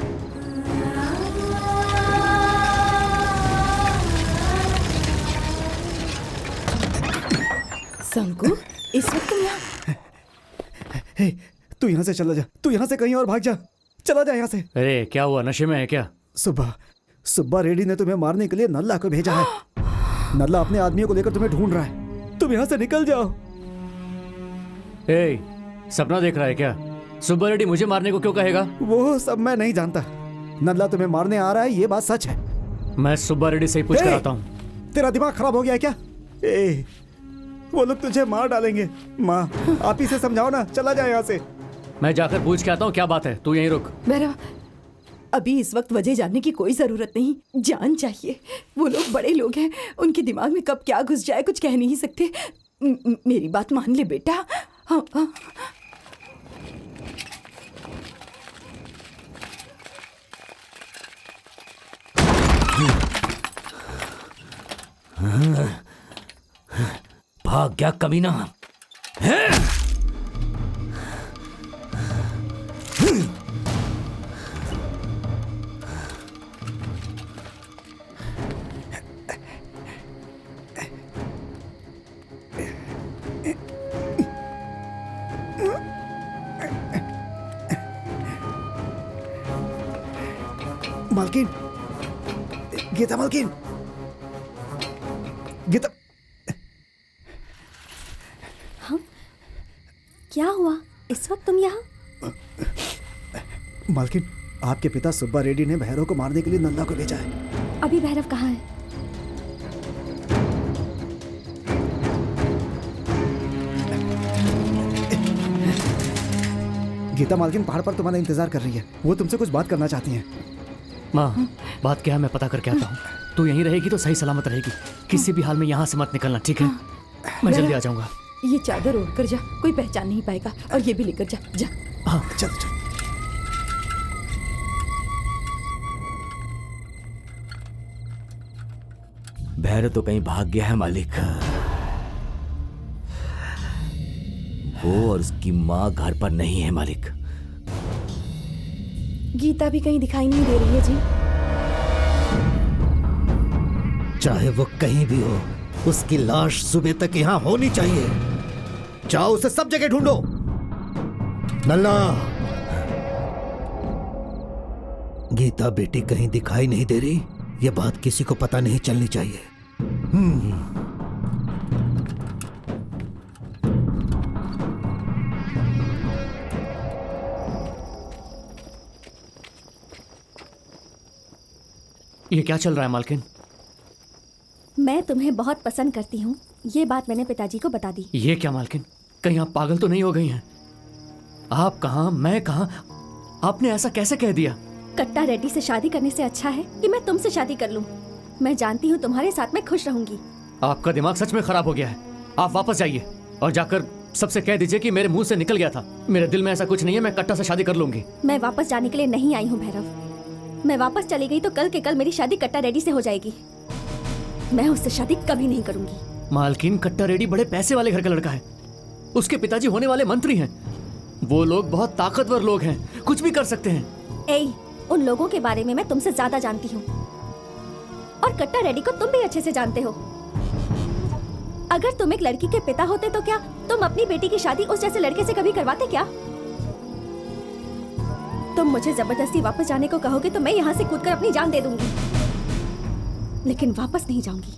संकु, इस वक्त तुम यहाँ? हे, तू यहाँ से चला जा, तू यहाँ से कहीं और भाग जा। चला जा यहाँ से। अरे क्या हुआ, नशे में है क्या? सुब्बा रेड्डी ने तुम्हें मारने के लिए नल्ला को भेजा है। नल्ला अपने आदमियों को लेकर तुम्हें ढूंढ रहा है। तुम यहाँ से निकल जाओ। ए, सपना देख रहा है क्या? सुब्बा रेड्डी मुझे मारने को क्यों कहेगा? वो सब मैं नहीं जानता। नल्ला तुम्हें मारने आ रहा है, ये बात सच है। मैं सुब्बा रेड्डी से ही पूछ कराता हूँ। तेरा दिमाग खराब हो गया है क्या? वो लोग तुझे मार डालेंगे। माँ, आप ही से समझाओ ना। चला जाए यहाँ से। मैं जाकर पूछ के आता हूँ क्या बात है। तू यहीं रुक। भैरव, अभी इस वक्त वजह जानने की कोई जरूरत नहीं, जान चाहिए। वो लोग बड़े लोग हैं, उनके दिमाग में कब क्या घुस जाए कुछ कह नहीं सकते। मेरी बात मान ले बेटा। हाँ, हाँ। भाग गया कमीना। मालकिन, गीता मालकिन, गीता। हाँ? क्या हुआ इस वक्त तुम यहाँ? मालकिन, आपके पिता सुब्बा रेड्डी ने भैरव को मारने के लिए नंदा को भेजा है। अभी भैरव कहाँ है? गीता मालकिन पहाड़ पर तुम्हारा इंतजार कर रही है। वो तुमसे कुछ बात करना चाहती हैं। माँ, बात क्या है मैं पता करके आता हूँ। तू यहीं रहेगी तो सही सलामत रहेगी। किसी भी हाल में यहाँ से मत निकलना, ठीक है? मैं जल्दी आ जाऊंगा। ये चादर ओढ़ कर जा, कोई पहचान नहीं पाएगा। और ये भी लेकर जा, जा। हाँ चल चल। भैरव तो कहीं भाग गया है मालिक। वो और उसकी माँ घर पर नहीं है मालिक। गीता भी कहीं दिखाई नहीं दे रही है जी। चाहे वो कहीं भी हो, उसकी लाश सुबह तक यहाँ होनी चाहिए। जाओ उसे सब जगह ढूंढो। नल्ला, गीता बेटी कहीं दिखाई नहीं दे रही, ये बात किसी को पता नहीं चलनी चाहिए। ये क्या चल रहा है मालकिन? मैं तुम्हें बहुत पसंद करती हूँ, ये बात मैंने पिताजी को बता दी। ये क्या मालकिन, कहीं आप पागल तो नहीं हो गई हैं? आप कहाँ, मैं कहाँ? आपने ऐसा कैसे कह दिया? कट्टा रेड्डी से शादी करने से अच्छा है कि मैं तुमसे शादी कर लूं। मैं जानती हूँ तुम्हारे साथ मैं खुश रहूंगी। आपका दिमाग सच में खराब हो गया है। आप वापस जाइए और जाकर सबसे कह दीजिए कि मेरे मुंह से निकल गया था। मेरे दिल में ऐसा कुछ नहीं है, मैं कट्टा से शादी कर लूंगी। मैं वापस जाने के लिए नहीं आई हूँ भैरव। मैं वापस चली गई तो कल के कल मेरी शादी कट्टा रेड्डी से हो जाएगी। मैं उससे शादी कभी नहीं करूंगी। मालकिन, कट्टा रेड्डी बड़े पैसे वाले घर का लड़का है। उसके पिताजी होने वाले मंत्री हैं। वो लोग बहुत ताकतवर लोग हैं, कुछ भी कर सकते हैं। ए, उन लोगों के बारे में मैं तुमसे ज्यादा जानती हूँ और कट्टा रेड्डी को तुम भी अच्छे से जानते हो। अगर तुम एक लड़की के पिता होते तो क्या तुम अपनी बेटी की शादी उस जैसे लड़के से कभी करवाते क्या? तुम मुझे जबरदस्ती वापस जाने को कहोगे तो मैं यहाँ से कूदकर अपनी जान दे दूंगी, लेकिन वापस नहीं जाऊंगी।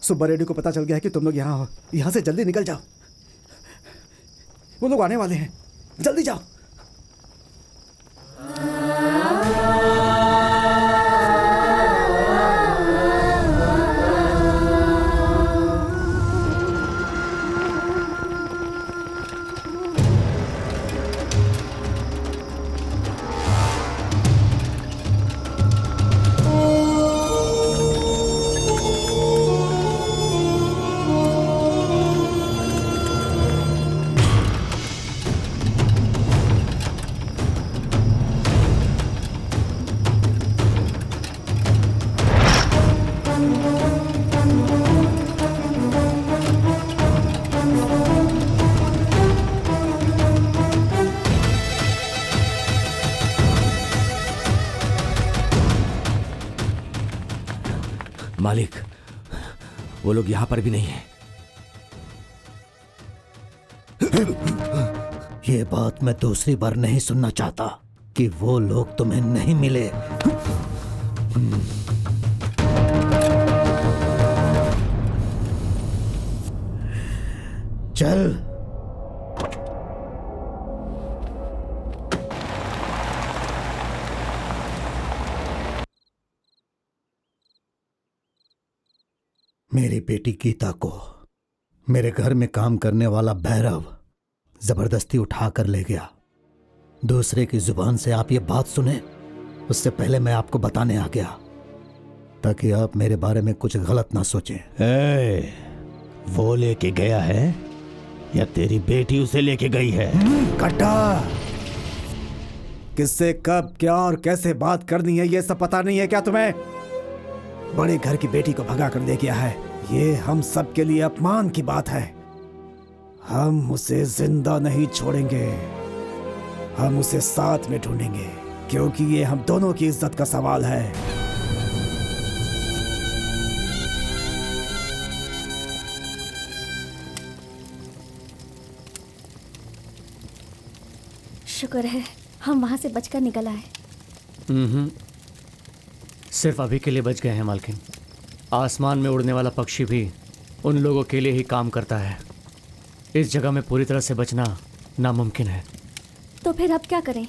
सुब्बा रेड्डी को पता चल गया है कि तुम लोग यहाँ हो। यहाँ से जल्दी निकल जाओ, वो लोग आने वाले हैं। जल्दी जाओ। मालिक, वो लोग यहाँ पर भी नहीं है। ये बात मैं दूसरी बार नहीं सुनना चाहता कि वो लोग तुम्हें नहीं मिले। चल। मेरी बेटी गीता को मेरे घर में काम करने वाला भैरव जबरदस्ती उठा कर ले गया। दूसरे की जुबान से आप ये बात सुने उससे पहले मैं आपको बताने आ गया, ताकि आप मेरे बारे में कुछ गलत ना सोचें। वो लेके गया है या तेरी बेटी उसे लेके गई है? कट्टा, किससे कब क्या और कैसे बात करनी है ये सब पता नहीं है क्या तुम्हें? बड़े घर की बेटी को भगा कर ले गया है, ये हम सब के लिए अपमान की बात है। हम उसे जिंदा नहीं छोड़ेंगे, हम उसे साथ में ढूंढेंगे, क्योंकि ये हम दोनों की इज्जत का सवाल है। शुक्र है हम वहां से बचकर निकल आए। सिर्फ अभी के लिए बच गए हैं मालकिन। आसमान में उड़ने वाला पक्षी भी उन लोगों के लिए ही काम करता है। इस जगह में पूरी तरह से बचना नामुमकिन है। तो फिर अब क्या करें?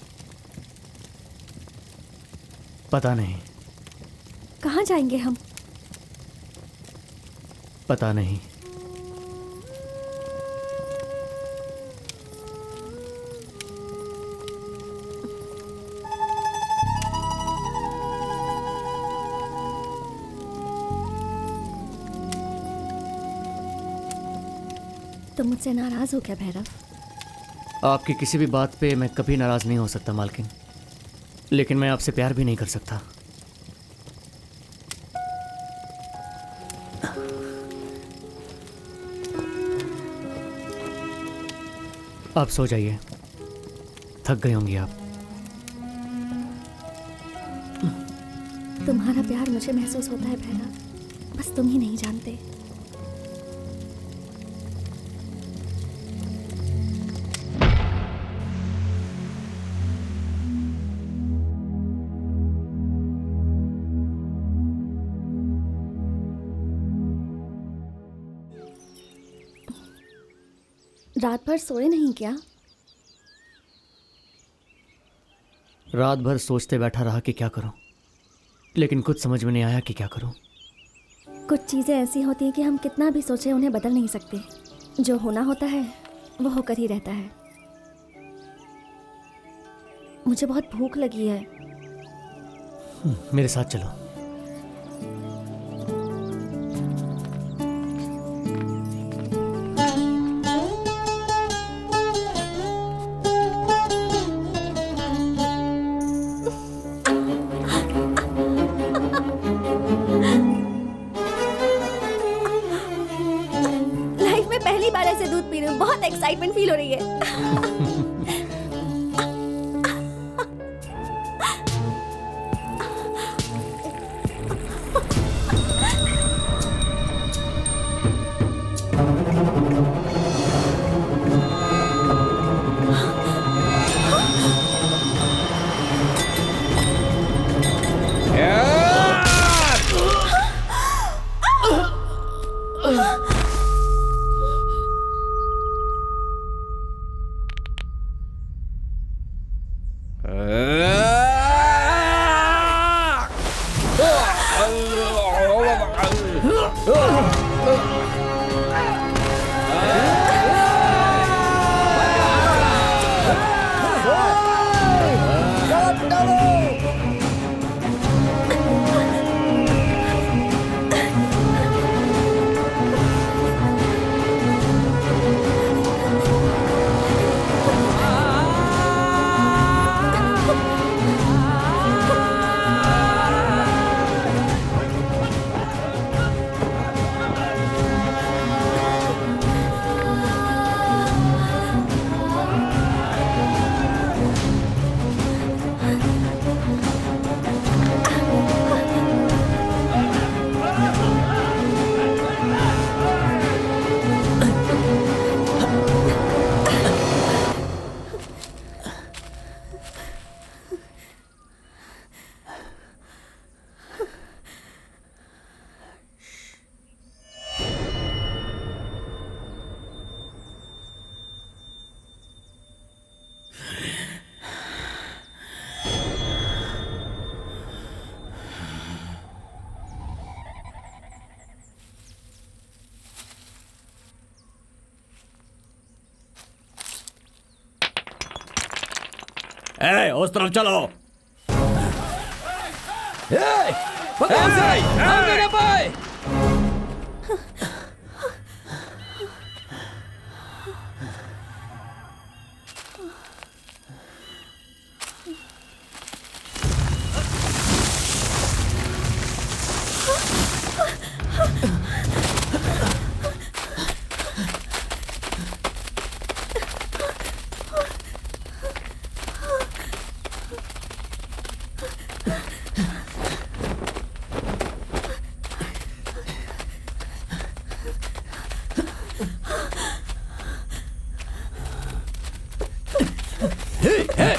पता नहीं। कहाँ जाएंगे हम? पता नहीं। तुम मुझसे नाराज हो क्या भैरव? आपकी किसी भी बात पे मैं कभी नाराज नहीं हो सकता मालकिन, लेकिन मैं आपसे प्यार भी नहीं कर सकता। आप सो जाइए, थक गई होंगी आप। तुम्हारा प्यार मुझे महसूस होता है भैरव, बस तुम ही नहीं जानते। रात भर सोए नहीं क्या? रात भर सोचते बैठा रहा कि क्या करूं, लेकिन कुछ समझ में नहीं आया कि क्या करूं। कुछ चीज़ें ऐसी होती हैं कि हम कितना भी सोचें उन्हें बदल नहीं सकते। जो होना होता है वो होकर ही रहता है। मुझे बहुत भूख लगी है। मेरे साथ चलो। लाइफ में पहली बार ऐसे दूध पी रही हूँ, बहुत एक्साइटमेंट फील हो रही है। उस तरफ चलो।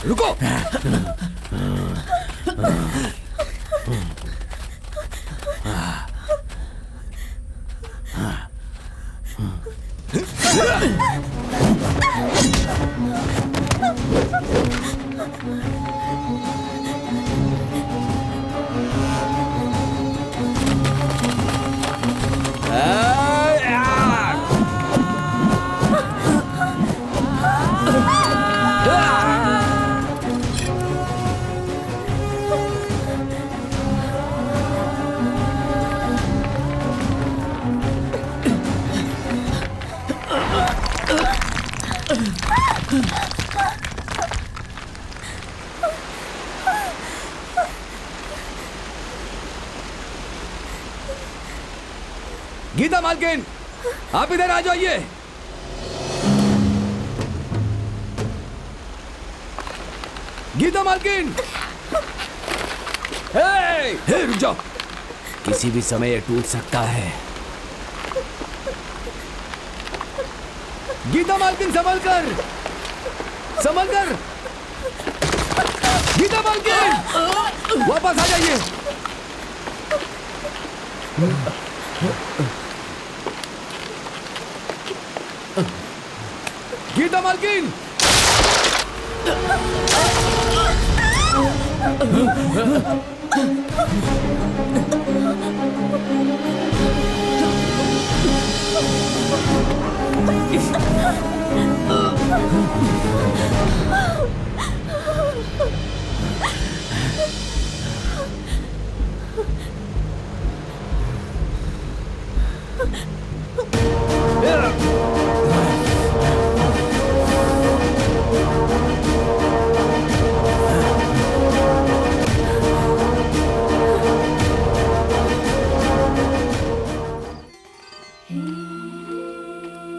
रुको। गीता मालकिन, आप इधर आ जाइए। गीता मालकिन, हे, रुक जाओ। किसी भी समय ये टूट सकता है। गीता मालकिन, संभल कर, संभल कर। गीता मालकिन, वापस आ जाइए। गीता मालकिन,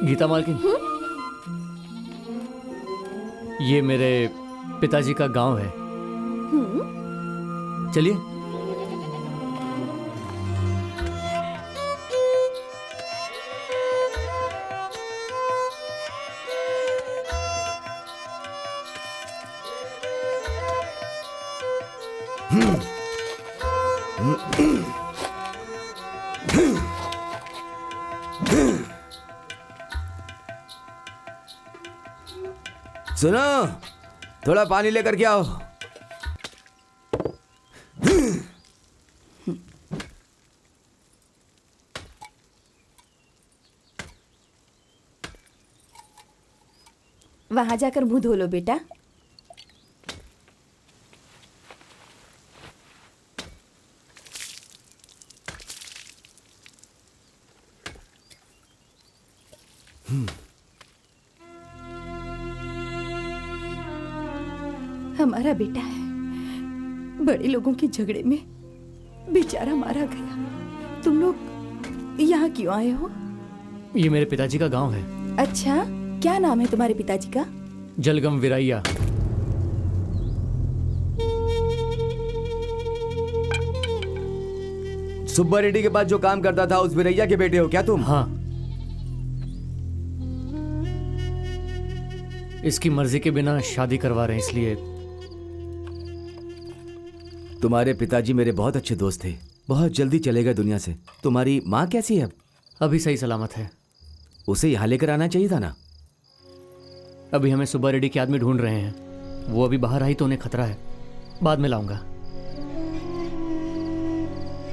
गीता मालकिन, ये मेरे पिताजी का गांव है। चलिए। सुनो, थोड़ा पानी लेकर के आओ। वहां जाकर मुंह धो लो बेटा। हमारा बेटा है, बड़े लोगों के झगड़े में बेचारा मारा गया। तुम लोग यहाँ क्यों आए हो? ये मेरे पिताजी का गांव है। अच्छा, क्या नाम है तुम्हारे पिताजी का? जलगम विरैया। सुब्बा रेड्डी के पास जो काम करता था, उस विरैया के बेटे हो क्या तुम? हाँ। इसकी मर्जी के बिना शादी करवा रहे हैं, इसलिए। तुम्हारे पिताजी मेरे बहुत अच्छे दोस्त थे, बहुत जल्दी चले गए दुनिया से। तुम्हारी माँ कैसी है अब? अभी सही सलामत है। उसे यहाँ लेकर आना चाहिए था ना। अभी हमें सुब्बा रेड्डी के आदमी ढूंढ रहे हैं। वो अभी बाहर आई तो उन्हें खतरा है। बाद में लाऊंगा।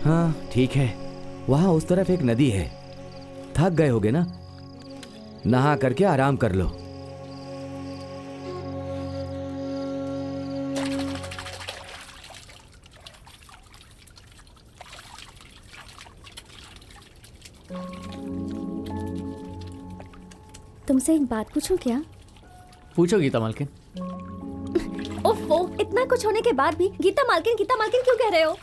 हाँ ठीक है। वहाँ उस तरफ एक नदी है। थक गए होगे ना, नहा करके आराम कर लो। तुमसे एक बात पूछूं क्या? पूछो गीता मालकिन। ओफो, इतना कुछ होने के बाद भी गीता मालकिन क्यों कह रहे हो?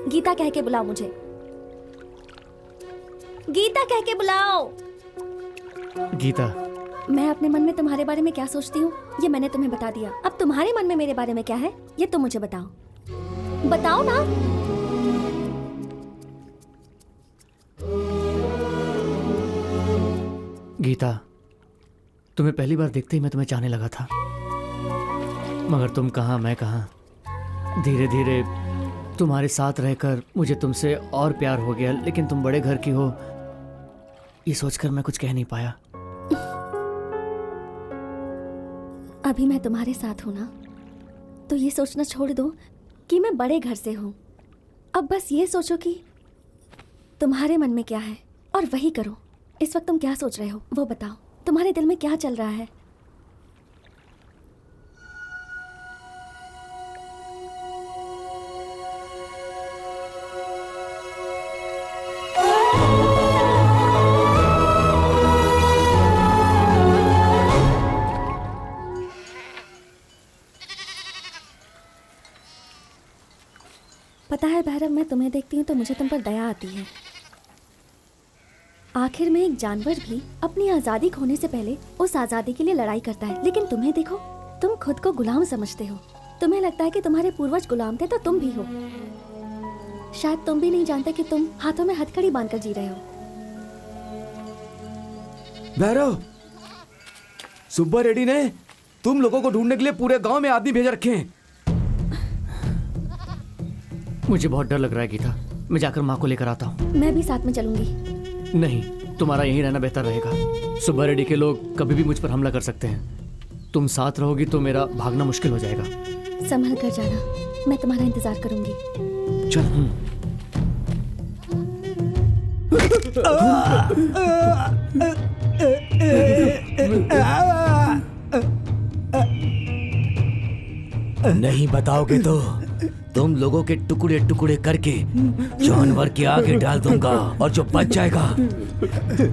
गीता कह के बुलाओ मुझे। गीता कह के बुलाओ। गीता, मैं अपने मन में तुम्हारे बारे में क्या सोचती हूँ ये मैंने तुम्हें बता दिया। अब तुम्हारे मन में मेरे बारे में क्या है ये तुम मुझे बताओ। बताओ ना। गीता, तुम्हें पहली बार देखते ही मैं तुम्हें चाहने लगा था। मगर तुम कहाँ मैं कहाँ, धीरे धीरे तुम्हारे साथ रहकर मुझे तुमसे और प्यार हो गया। लेकिन तुम बड़े घर की हो, ये सोचकर मैं कुछ कह नहीं पाया। अभी मैं तुम्हारे साथ हूं ना, तो ये सोचना छोड़ दो कि मैं बड़े घर से हूं। अब बस ये सोचो कि तुम्हारे मन में क्या है और वही करो। इस वक्त तुम क्या सोच रहे हो वो बताओ, तुम्हारे दिल में क्या चल रहा है? पता है भैरव, मैं तुम्हें देखती हूँ तो मुझे तुम पर दया आती है। आखिर में एक जानवर भी अपनी आज़ादी खोने से पहले उस आज़ादी के लिए लड़ाई करता है, लेकिन तुम्हें देखो, तुम खुद को गुलाम समझते हो। तुम्हें लगता है कि तुम्हारे पूर्वज गुलाम थे तो तुम भी हो। शायद तुम भी नहीं जानते कि तुम हाथों में हथकड़ी बांधकर जी रहे हो। भैरव, सुब्बा रेड्डी ने तुम लोगों को ढूंढने के लिए पूरे गांव में आदमी भेज रखे हैं। मुझे बहुत डर लग रहा है गीता, मैं जाकर माँ को लेकर आता हूँ। मैं भी साथ में चलूंगी। नहीं, तुम्हारा यहीं रहना बेहतर रहेगा। सुब्बा रेड्डी के लोग कभी भी मुझ पर हमला कर सकते हैं। तुम साथ रहोगी तो मेरा भागना मुश्किल हो जाएगा। संभल कर जाना, मैं तुम्हारा इंतजार करूंगी। चल। नहीं बताओगे तो तुम लोगों के टुकड़े टुकड़े करके जानवर के आगे डाल दूंगा और जो बच जाएगा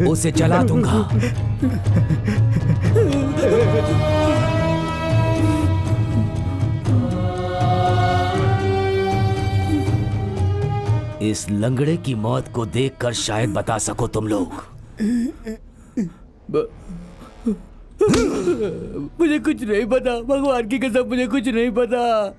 उसे जला दूंगा। इस लंगड़े की मौत को देखकर शायद बता सको तुम लोग। मुझे कुछ नहीं पता, भगवान की कसम मुझे कुछ नहीं पता।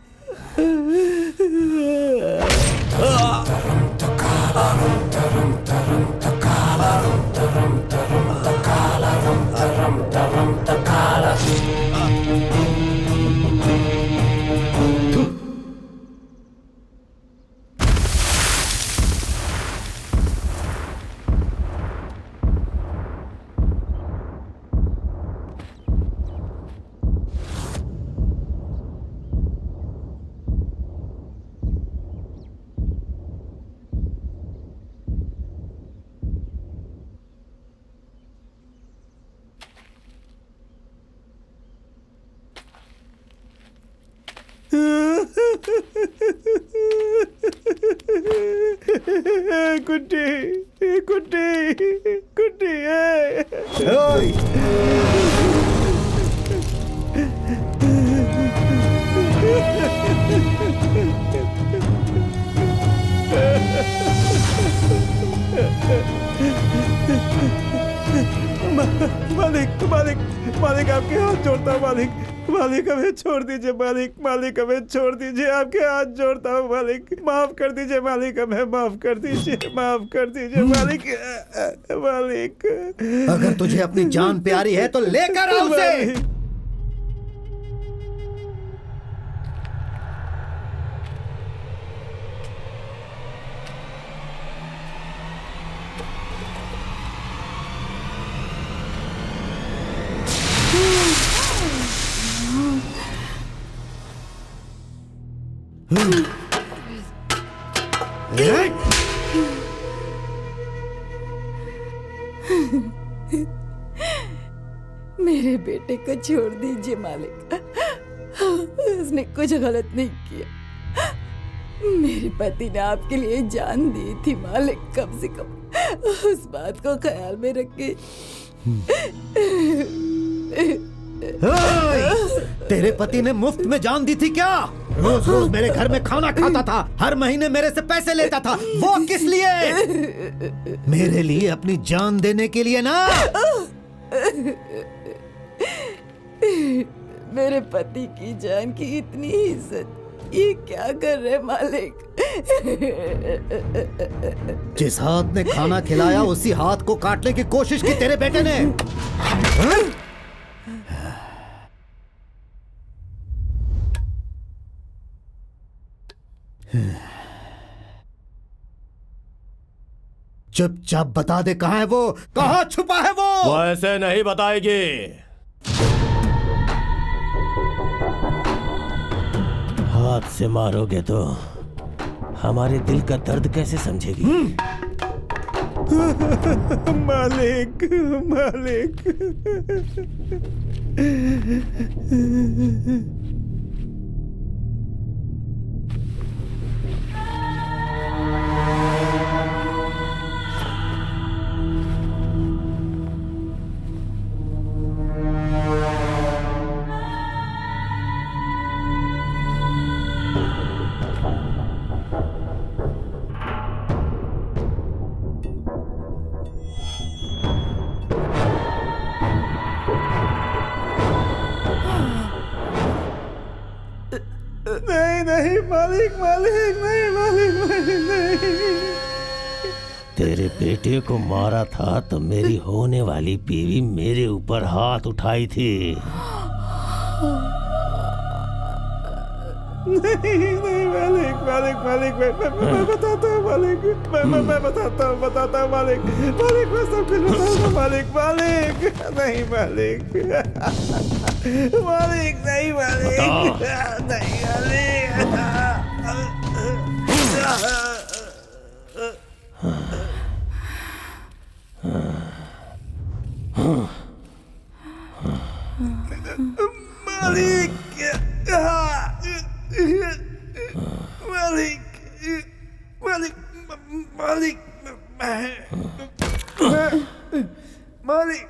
कुट्टी कुट्टी कुट्टी मालिक मालिक मालिक आपके हाथ जोड़ता हूँ मालिक। मालिक हमें छोड़ दीजिए मालिक। मालिक हमें छोड़ दीजिए, आपके हाथ जोड़ता हूँ मालिक। माफ कर दीजिए मालिक, हमें माफ कर दीजिए, माफ कर दीजिए मालिक। मालिक अगर तुझे अपनी जान प्यारी है तो लेकर आ उसे। मेरे बेटे को छोड़ दीजिए मालिक, उसने कुछ गलत नहीं किया। मेरे पति ने आपके लिए जान दी थी मालिक, कम से कम उस बात को ख्याल में रखे। तेरे पति ने मुफ्त में जान दी थी क्या? रोज रोज मेरे घर में खाना खाता था, हर महीने मेरे से पैसे लेता था। वो किस लिए? मेरे लिए अपनी जान देने के लिए ना। मेरे पति की जान की इतनी इज्जत ये क्या कर रहे मालिक? जिस हाथ ने खाना खिलाया उसी हाथ को काटने की कोशिश की तेरे बेटे ने। चुपचाप बता दे कहाँ है वो, कहाँ छुपा है वो। वो ऐसे नहीं बताएगी। हाथ से मारोगे तो हमारे दिल का दर्द कैसे समझेगी? मालिक, मालिक। नहीं मालिक, मालिक नहीं, मालिक मालिक नहीं। तेरे बेटे को मारा था तो मेरी होने वाली बीवी मेरे ऊपर हाथ उठाई थी। नहीं मालिक, मालिक मालिक, मैं बताता हूँ मालिक, मैं बताता हूँ मालिक, मालिक मैं सब कुछ बताऊंगा मालिक, मालिक नहीं मालिक, मालिक नहीं मालिक, नहीं मालिक, मालिक, मालिक, मालिक, मालिक,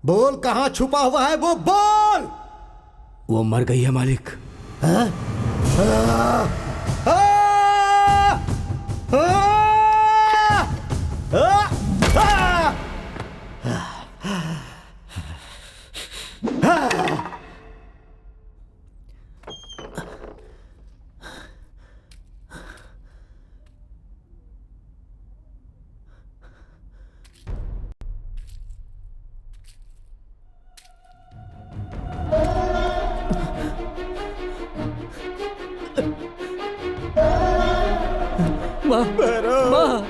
बोल कहाँ छुपा हुआ है वो, बोल। वो मर गई है मालिक। माँ, माँ,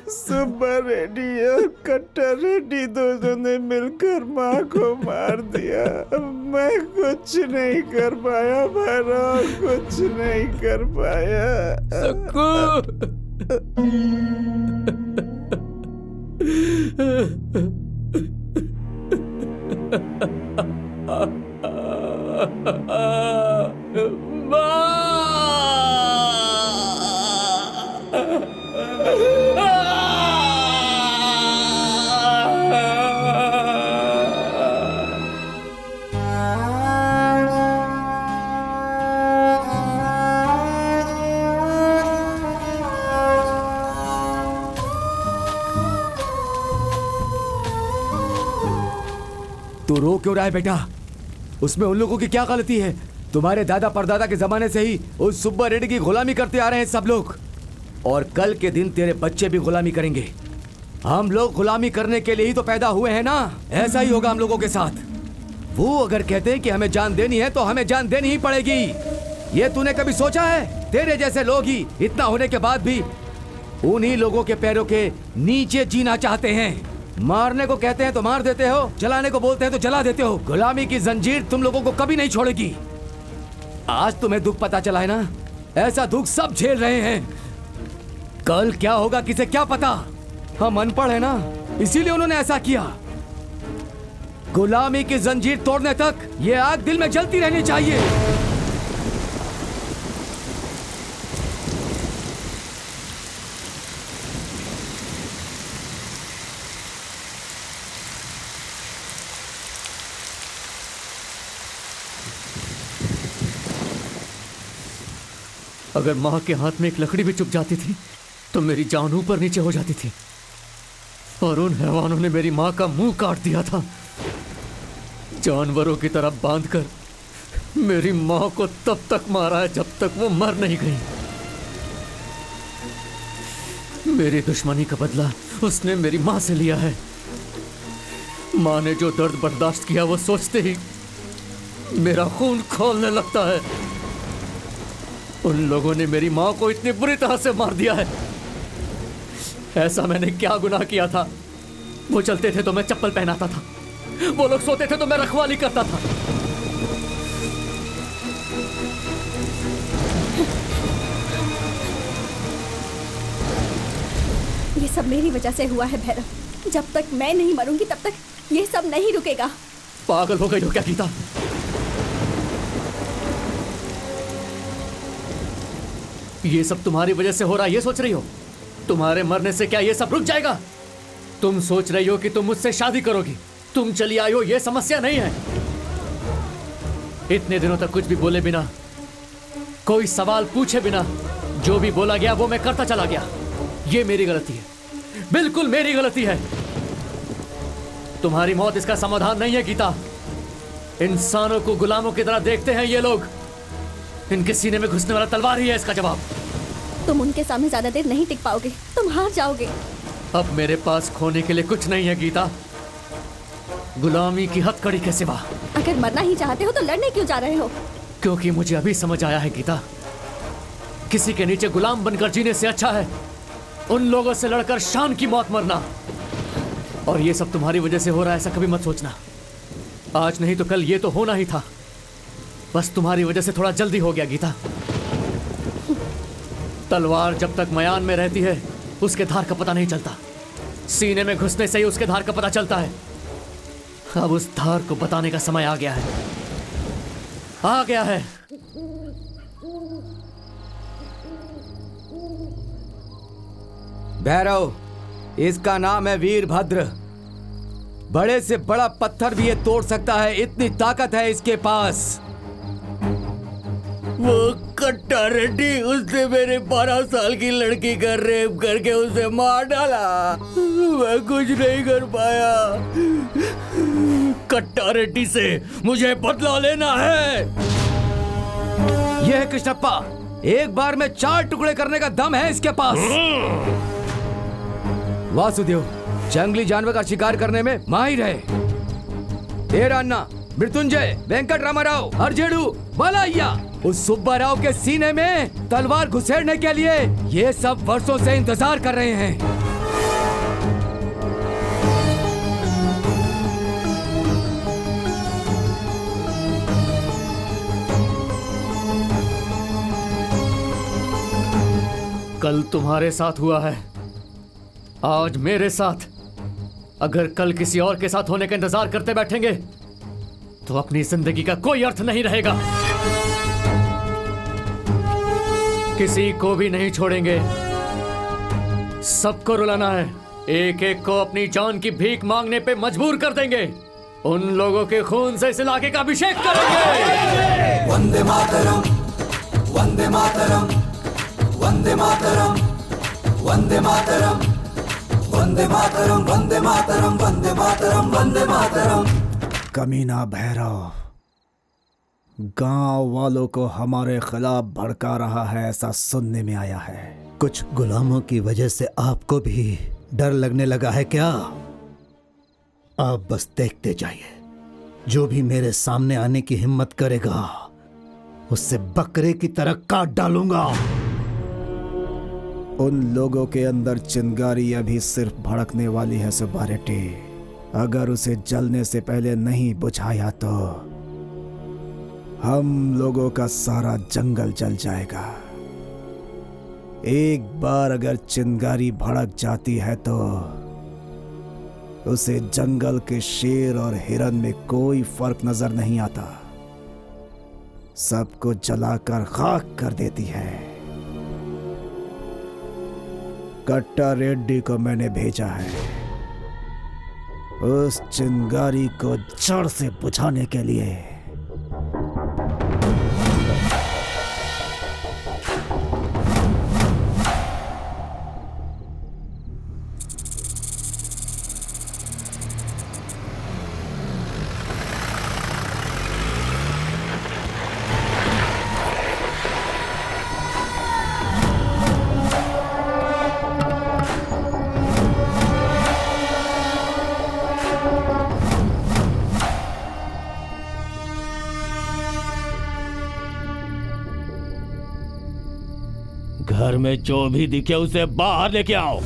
सुब्बा रेड्डी और कट्टा रेड्डी दोनों ने मिलकर माँ को मार दिया। मैं कुछ नहीं कर पाया भैरव, कुछ नहीं कर पाया। तू रो क्यों रहा है बेटा? उसमें उन लोगों की क्या गलती है? तुम्हारे दादा परदादा के जमाने से ही उस सुब्बा रेड्डी की गुलामी करते आ रहे हैं सब लोग, और कल के दिन तेरे बच्चे भी गुलामी करेंगे। हम लोग गुलामी करने के लिए ही तो पैदा हुए हैं ना। ऐसा ही होगा हम लोगों के साथ। वो अगर कहते हैं कि हमें जान देनी है तो हमें जान देनी ही पड़ेगी। ये तूने कभी सोचा है? तेरे जैसे लोग ही इतना होने के बाद भी उन्हीं लोगों के पैरों के नीचे जीना चाहते हैं। मारने को कहते हैं तो मार देते हो, जलाने को बोलते हैं तो जला देते हो। गुलामी की जंजीर तुम लोगों को कभी नहीं छोड़ेगी। आज तुम्हें दुख पता चला है ना? ऐसा दुख सब झेल रहे हैं। कल क्या होगा किसे क्या पता? हम अनपढ़ है ना, इसीलिए उन्होंने ऐसा किया। गुलामी की जंजीर तोड़ने तक ये आग दिल में जलती रहनी चाहिए। अगर माँ के हाथ में एक लकड़ी भी चुप जाती थी तो मेरी जान ऊपर नीचे हो जाती थी, और उन हैवानों ने मेरी माँ का मुंह काट दिया था। जानवरों की तरह बांधकर मेरी माँ को तब तक मारा है जब तक वो मर नहीं गई। मेरी दुश्मनी का बदला उसने मेरी माँ से लिया है। माँ ने जो दर्द बर्दाश्त किया वो सोचते ही मेरा खून खौलने लगता है। उन लोगों ने मेरी माँ को इतनी बुरी तरह से मार दिया है। ऐसा मैंने क्या गुनाह किया था? वो चलते थे तो मैं चप्पल पहनाता था, वो लोग सोते थे तो मैं रखवाली करता था। ये सब मेरी वजह से हुआ है भैरव। जब तक मैं नहीं मरूंगी तब तक ये सब नहीं रुकेगा। पागल हो गई हो क्या गीता? ये सब तुम्हारी वजह से हो रहा है ये सोच रही हो? तुम्हारे मरने से क्या ये सब रुक जाएगा? तुम सोच रही हो कि तुम मुझसे शादी करोगी, तुम चली आई हो, ये समस्या नहीं है। इतने दिनों तक कुछ भी बोले बिना, कोई सवाल पूछे बिना जो भी बोला गया वो मैं करता चला गया। ये मेरी गलती है, बिल्कुल मेरी गलती है। तुम्हारी मौत इसका समाधान नहीं है गीता। इंसानों को गुलामों की तरह देखते हैं ये लोग। इनके सीने में घुसने वाला तलवार ही है इसका जवाब। तुम उनके सामने ज्यादा देर नहीं टिक पाओगे, तुम हार जाओगे। अब मेरे पास खोने के लिए कुछ नहीं है गीता, गुलामी की हथकड़ी के सिवा। अगर मरना ही चाहते हो तो लड़ने क्यों जा रहे हो? क्योंकि मुझे अभी समझ आया है गीता, किसी के नीचे गुलाम बनकर जीने से अच्छा है उन लोगों से लड़कर शान की मौत मरना। और ये सब तुम्हारी वजह से हो रहा है ऐसा कभी मत सोचना। आज नहीं तो कल ये तो होना ही था, बस तुम्हारी वजह से थोड़ा जल्दी हो गया गीता। तलवार जब तक मयान में रहती है उसके धार का पता नहीं चलता, सीने में घुसने से ही उसके धार का पता चलता है। अब उस धार को बताने का समय आ गया है, आ गया है। भैरव, इसका नाम है वीरभद्र। बड़े से बड़ा पत्थर भी ये तोड़ सकता है, इतनी ताकत है इसके पास। वो कट्टा रेड्डी, उसने मेरे 12 साल की लड़की का रेप करके उसे मार डाला। मैं कुछ नहीं कर पाया। कट्टा रेड्डी से मुझे बदला लेना है। यह है कृष्णप्पा, एक बार में 4 टुकड़े करने का दम है इसके पास। वासुदेव जंगली जानवर का शिकार करने में माहिर है। तेरा अन्ना, मृत्युंजय, वेंकट रामाराव, अर्जेडू, बालाइया, उस सुब्बा राव के सीने में तलवार घुसेड़ने के लिए ये सब वर्षों से इंतजार कर रहे हैं। कल तुम्हारे साथ हुआ है, आज मेरे साथ। अगर कल किसी और के साथ होने का इंतजार करते बैठेंगे तो अपनी जिंदगी का कोई अर्थ नहीं रहेगा। किसी को भी नहीं छोड़ेंगे, सबको रुलाना है। एक एक को अपनी जान की भीख मांगने पे मजबूर कर देंगे। उन लोगों के खून से इस इलाके का अभिषेक करेंगे। वंदे मातरम, वंदे मातरम, वंदे मातरम, वंदे मातरम, वंदे मातरम, वंदे मातरम, वंदे मातरम, वंदे मातरम। कमीना भैरव गांव वालों को हमारे खिलाफ भड़का रहा है, ऐसा सुनने में आया है। कुछ गुलामों की वजह से आपको भी डर लगने लगा है क्या? आप बस देखते जाइए, जो भी मेरे सामने आने की हिम्मत करेगा उससे बकरे की तरह काट डालूंगा। उन लोगों के अंदर चिंगारी अभी सिर्फ भड़कने वाली है सुब्बा रेड्डी। अगर उसे जलने से पहले नहीं बुझाया तो हम लोगों का सारा जंगल जल जाएगा। एक बार अगर चिंगारी भड़क जाती है तो उसे जंगल के शेर और हिरन में कोई फर्क नजर नहीं आता, सबको जलाकर खाक कर देती है। कट्टा रेड्डी को मैंने भेजा है उस चिंगारी को जड़ से बुझाने के लिए। घर में जो भी दिखे उसे बाहर लेके आओ।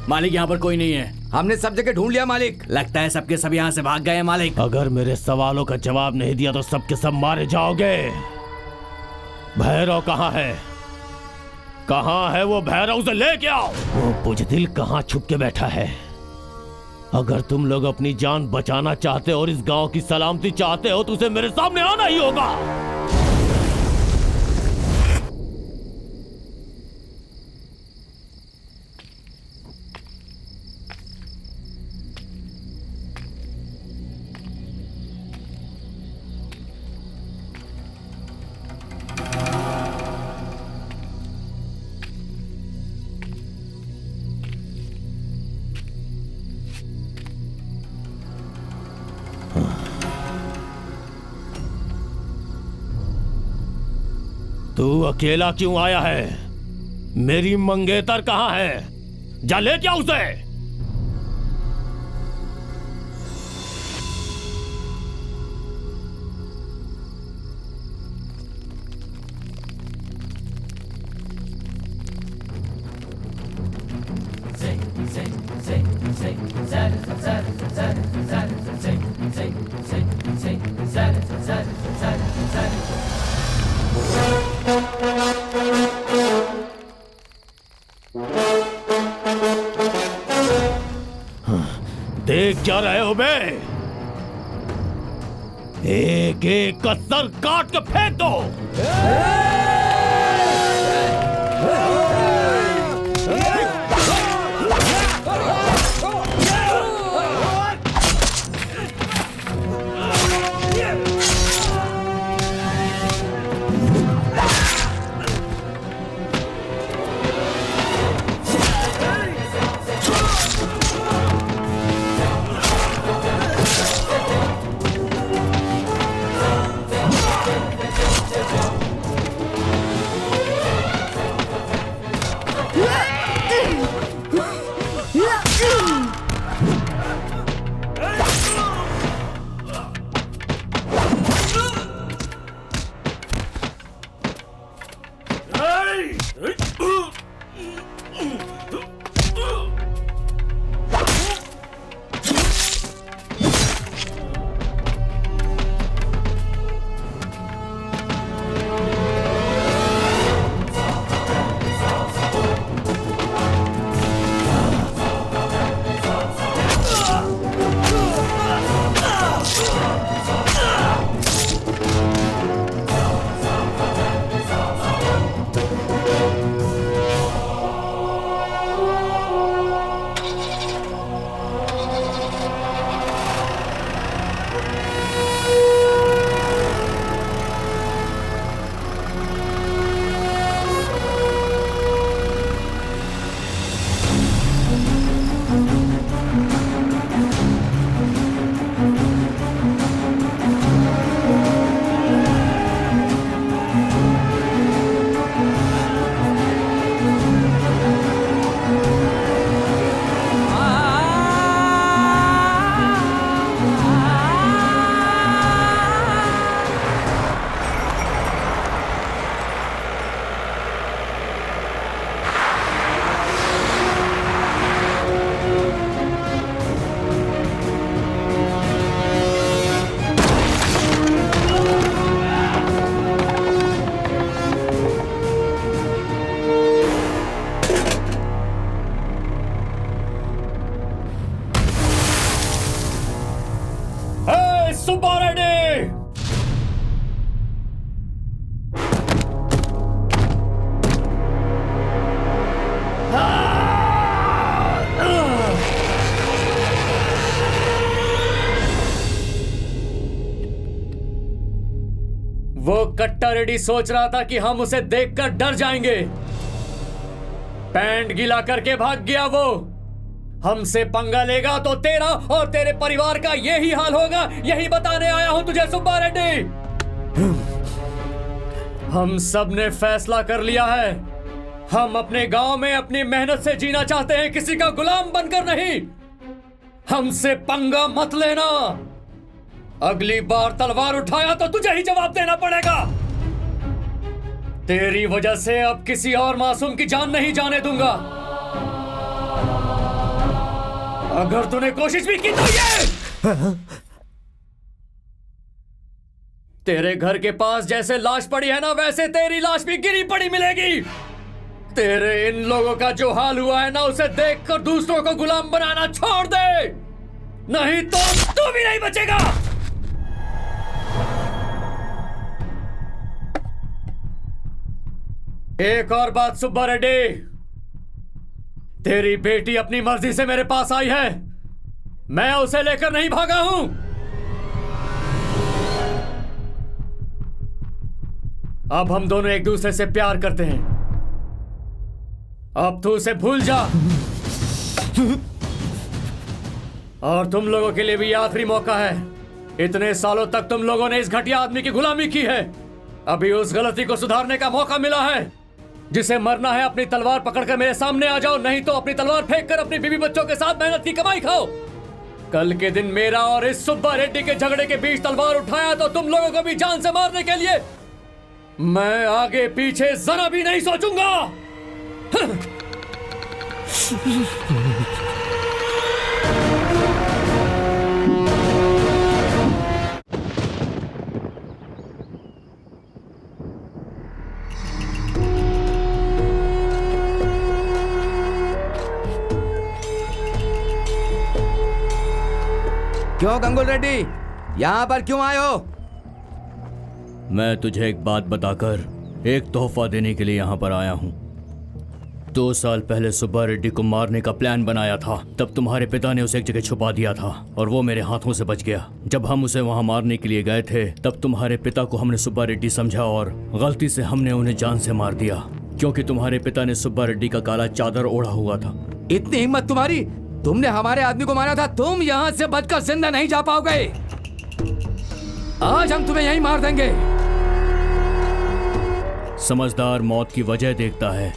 मालिक यहाँ पर कोई नहीं है। हमने सब जगह ढूंढ लिया मालिक। लगता है सबके सब यहाँ से भाग गए हैं मालिक। अगर मेरे सवालों का जवाब नहीं दिया तो सबके सब मारे जाओगे। भैरव कहाँ है? कहाँ है वो भैरव? उसे लेके आओ। वो बुजदिल कहाँ छुप के बैठा है? अगर तुम लोग अपनी जान बचाना चाहते हो और इस गांव की सलामती चाहते हो तो उसे मेरे सामने आना ही होगा। तू अकेला क्यों आया है? मेरी मंगेतर कहाँ है? जा ले क्या उसे। देख क्या रहे हो बे? एक एक का सर काट के फेंक दो। वो कट्टा रेडी सोच रहा था कि हम उसे देखकर डर जाएंगे। पैंट गीला करके भाग गया वो। हमसे पंगा लेगा तो तेरा और तेरे परिवार का यही हाल होगा। यही बताने आया हूं तुझे सुब्बा रेड्डी। हम सब ने फैसला कर लिया है, हम अपने गांव में अपनी मेहनत से जीना चाहते हैं, किसी का गुलाम बनकर नहीं। हमसे पंगा मत लेना। अगली बार तलवार उठाया तो तुझे ही जवाब देना पड़ेगा। तेरी वजह से अब किसी और मासूम की जान नहीं जाने दूंगा। अगर तूने कोशिश भी की तो ये तेरे घर के पास जैसे लाश पड़ी है ना, वैसे तेरी लाश भी गिरी पड़ी मिलेगी। तेरे इन लोगों का जो हाल हुआ है ना, उसे देखकर दूसरों को गुलाम बनाना छोड़ दे, नहीं तो तू भी नहीं बचेगा। एक और बात सुब्बा रेड्डी, तेरी बेटी अपनी मर्जी से मेरे पास आई है, मैं उसे लेकर नहीं भागा हूं। अब हम दोनों एक दूसरे से प्यार करते हैं, अब तू उसे भूल जा। और तुम लोगों के लिए भी आखिरी मौका है। इतने सालों तक तुम लोगों ने इस घटिया आदमी की गुलामी की है, अभी उस गलती को सुधारने का मौका मिला है। जिसे मरना है अपनी तलवार पकड़कर मेरे सामने आ जाओ, नहीं तो अपनी तलवार फेंककर अपनी बीवी बच्चों के साथ मेहनत की कमाई खाओ। कल के दिन मेरा और इस सुब्बा रेड्डी के झगड़े के बीच तलवार उठाया तो तुम लोगों को भी जान से मारने के लिए मैं आगे पीछे जरा भी नहीं सोचूंगा। क्यों गंगुल रेड्डी, यहाँ पर क्यों आए हो? मैं तुझे एक बात बताकर एक तोहफा देने के लिए यहाँ पर आया हूँ। 2 साल पहले सुब्बा रेड्डी को मारने का प्लान बनाया था, तब तुम्हारे पिता ने उसे एक जगह छुपा दिया था और वो मेरे हाथों से बच गया। जब हम उसे वहाँ मारने के लिए गए थे, तब तुम्हारे पिता को हमने सुब्बा रेड्डी समझा और गलती से हमने उन्हें जान से मार दिया, क्योंकि तुम्हारे पिता ने सुब्बा रेड्डी का काला चादर ओढ़ा हुआ था। इतनी हिम्मत तुम्हारी, तुमने हमारे आदमी को मारा था, तुम यहाँ से बचकर जिंदा नहीं जा पाओगे। आज हम तुम्हें यहीं मार देंगे। समझदार मौत की वजह देखता है,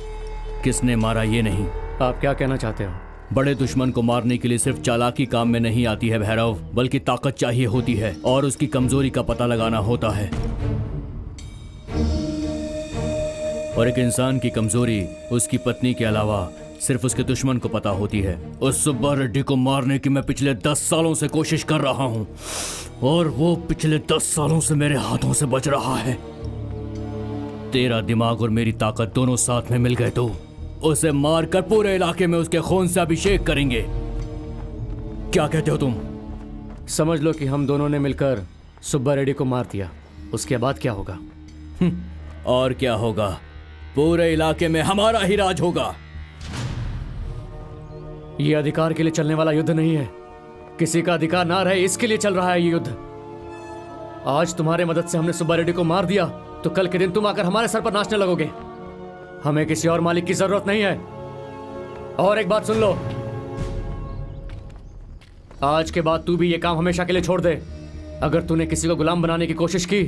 किसने मारा ये नहीं। आप क्या कहना चाहते हो? बड़े दुश्मन को मारने के लिए सिर्फ चालाकी काम में नहीं आती है भैरव, बल्कि ताकत चाहिए होती है और उसकी कमजोरी का पता लगाना होता है। और एक इंसान की कमजोरी उसकी पत्नी के अलावा सिर्फ उसके दुश्मन को पता होती है। उस सुब्बा रेड्डी को मारने की मैं पिछले 10 सालों से कोशिश कर रहा हूं और वो पिछले 10 सालों से मेरे हाथों से बच रहा है। तेरा दिमाग और मेरी ताकत दोनों साथ में मिल गए तो उसे मारकर पूरे इलाके में उसके खून से अभिषेक करेंगे। क्या कहते हो तुम? समझ लो कि हम दोनों ने मिलकर सुब्बा रेड्डी को मार दिया, उसके बाद क्या होगा? और क्या होगा? पूरे इलाके में हमारा ही राज होगा। ये अधिकार के लिए चलने वाला युद्ध नहीं है, किसी का अधिकार ना रहे इसके लिए चल रहा है ये युद्ध। आज तुम्हारे मदद से हमने सुब्बा रेड्डी को मार दिया तो कल के दिन तुम आकर हमारे सर पर नाचने लगोगे। हमें किसी और मालिक की जरूरत नहीं है। और एक बात सुन लो, आज के बाद तू भी ये काम हमेशा के लिए छोड़ दे। अगर तूने किसी को गुलाम बनाने की कोशिश की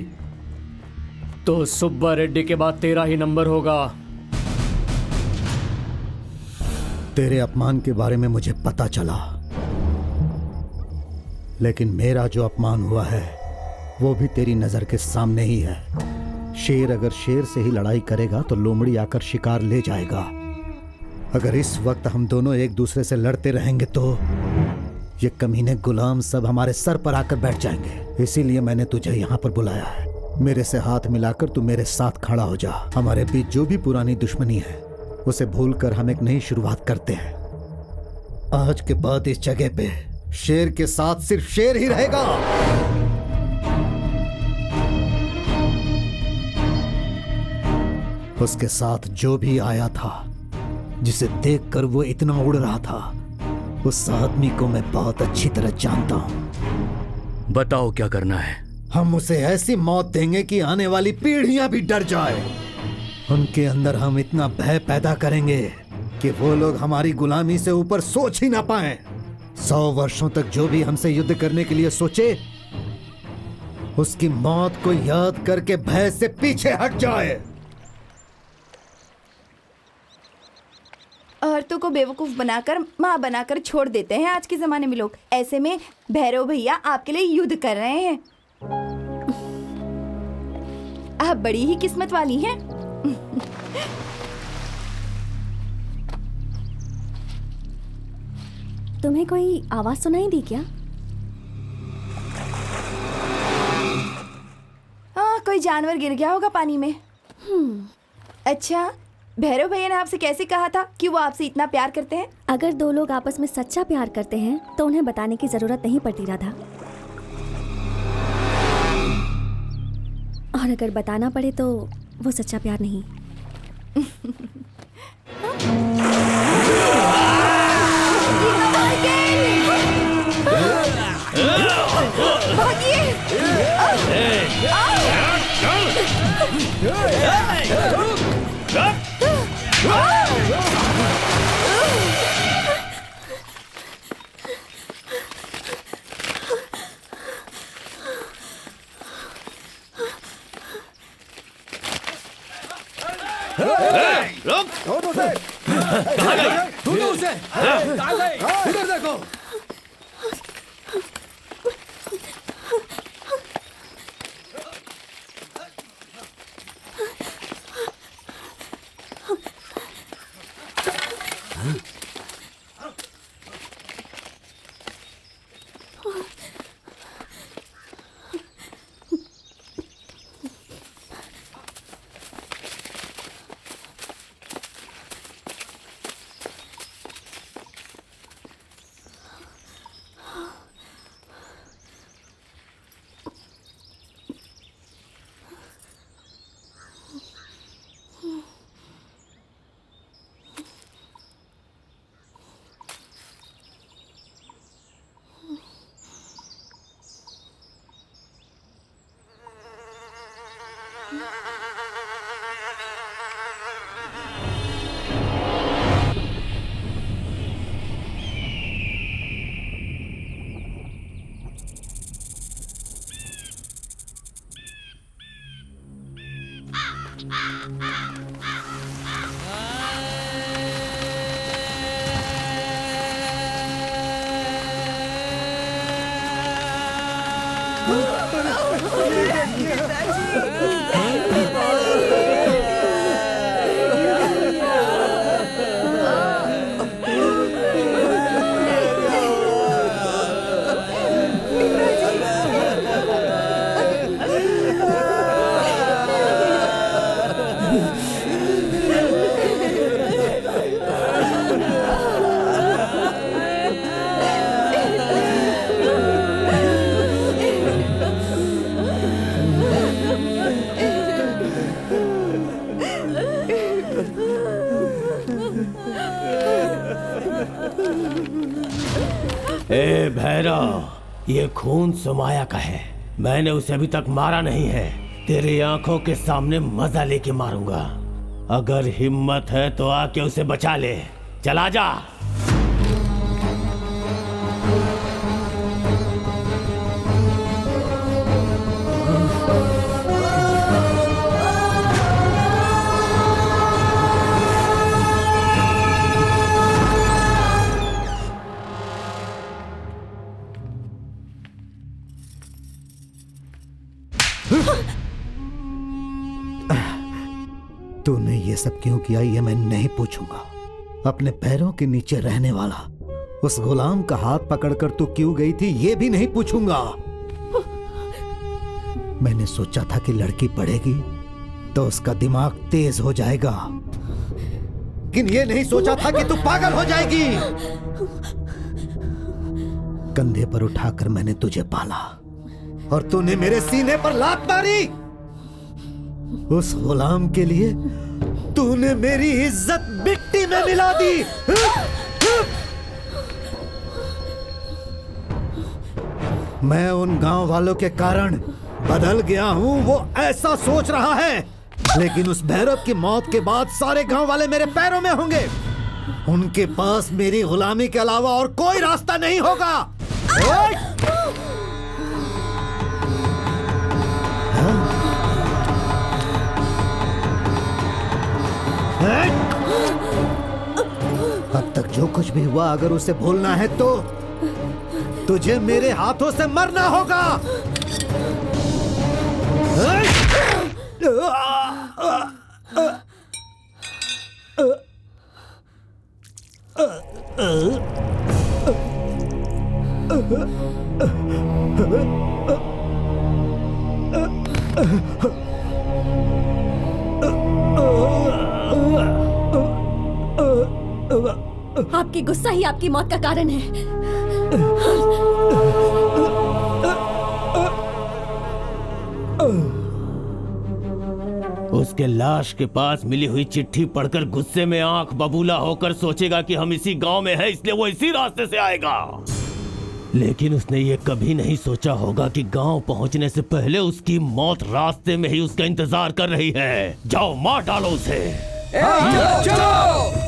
तो सुब्बा रेड्डी के बाद तेरा ही नंबर होगा। तेरे अपमान के बारे में मुझे पता चला, लेकिन मेरा जो अपमान हुआ है वो भी तेरी नजर के सामने ही है। शेर अगर शेर से ही लड़ाई करेगा तो लोमड़ी आकर शिकार ले जाएगा। अगर इस वक्त हम दोनों एक दूसरे से लड़ते रहेंगे तो ये कमीने गुलाम सब हमारे सर पर आकर बैठ जाएंगे। इसीलिए मैंने तुझे यहाँ पर बुलाया है। मेरे से हाथ मिलाकर तू मेरे साथ खड़ा हो जा। हमारे बीच जो भी पुरानी दुश्मनी है उसे भूलकर हम एक नई शुरुआत करते हैं। आज के बाद इस जगह पे शेर के साथ सिर्फ शेर ही रहेगा। उसके साथ जो भी आया था, जिसे देखकर वो इतना उड़ रहा था, उस आदमी को मैं बहुत अच्छी तरह जानता हूं। बताओ क्या करना है? हम उसे ऐसी मौत देंगे कि आने वाली पीढ़ियां भी डर जाए। उनके अंदर हम इतना भय पैदा करेंगे कि वो लोग हमारी गुलामी से ऊपर सोच ही ना पाए। 100 वर्षों तक जो भी हमसे युद्ध करने के लिए सोचे, उसकी मौत को याद करके भय से पीछे हट जाए। औरतों को बेवकूफ बनाकर माँ बनाकर छोड़ देते हैं आज के जमाने में लोग। ऐसे में भैरव भैया आपके लिए युद्ध कर रहे हैं। आप बड़ी ही किस्मत वाली हैं। तुम्हें कोई आवाज सुनाई दी क्या? कोई जानवर गिर गया होगा पानी में। अच्छा, भैरव भैया ने आपसे कैसे कहा था कि वो आपसे इतना प्यार करते हैं? अगर दो लोग आपस में सच्चा प्यार करते हैं तो उन्हें बताने की जरूरत नहीं पड़ती राधा। और अगर बताना पड़े तो वो सच्चा प्यार नहीं। इधर देखो। ए भैरव, ये खून सुमाया का है। मैंने उसे अभी तक मारा नहीं है। तेरी आंखों के सामने मजा लेके मारूंगा। अगर हिम्मत है तो आके उसे बचा ले। चला जा। तूने ये सब क्यों किया ये मैं नहीं पूछूंगा। अपने पैरों के नीचे रहने वाला उस गुलाम का हाथ पकड़कर तू क्यों गई थी ये भी नहीं पूछूंगा। मैंने सोचा था कि लड़की पढ़ेगी तो उसका दिमाग तेज हो जाएगा, लेकिन ये नहीं सोचा था कि तू पागल हो जाएगी। कंधे पर उठाकर मैंने तुझे पाला और तूने मेरे सीने पर लात मारी। उस गुलाम के लिए तूने मेरी इज्जत मिट्टी में मिला दी। मैं उन गांव वालों के कारण बदल गया हूं, वो ऐसा सोच रहा है, लेकिन उस भैरव की मौत के बाद सारे गांव वाले मेरे पैरों में होंगे। उनके पास मेरी गुलामी के अलावा और कोई रास्ता नहीं होगा। अब तक जो कुछ भी हुआ अगर उसे भूलना है तो तुझे मेरे हाथों से मरना होगा। आपकी गुस्सा ही आपकी मौत का कारण है। उसके लाश के पास मिली हुई चिट्ठी पढ़कर गुस्से में आंख बबूला होकर सोचेगा कि हम इसी गांव में हैं, इसलिए वो इसी रास्ते से आएगा। लेकिन उसने ये कभी नहीं सोचा होगा कि गांव पहुंचने से पहले उसकी मौत रास्ते में ही उसका इंतजार कर रही है। जाओ मार डालो उसे। चलो।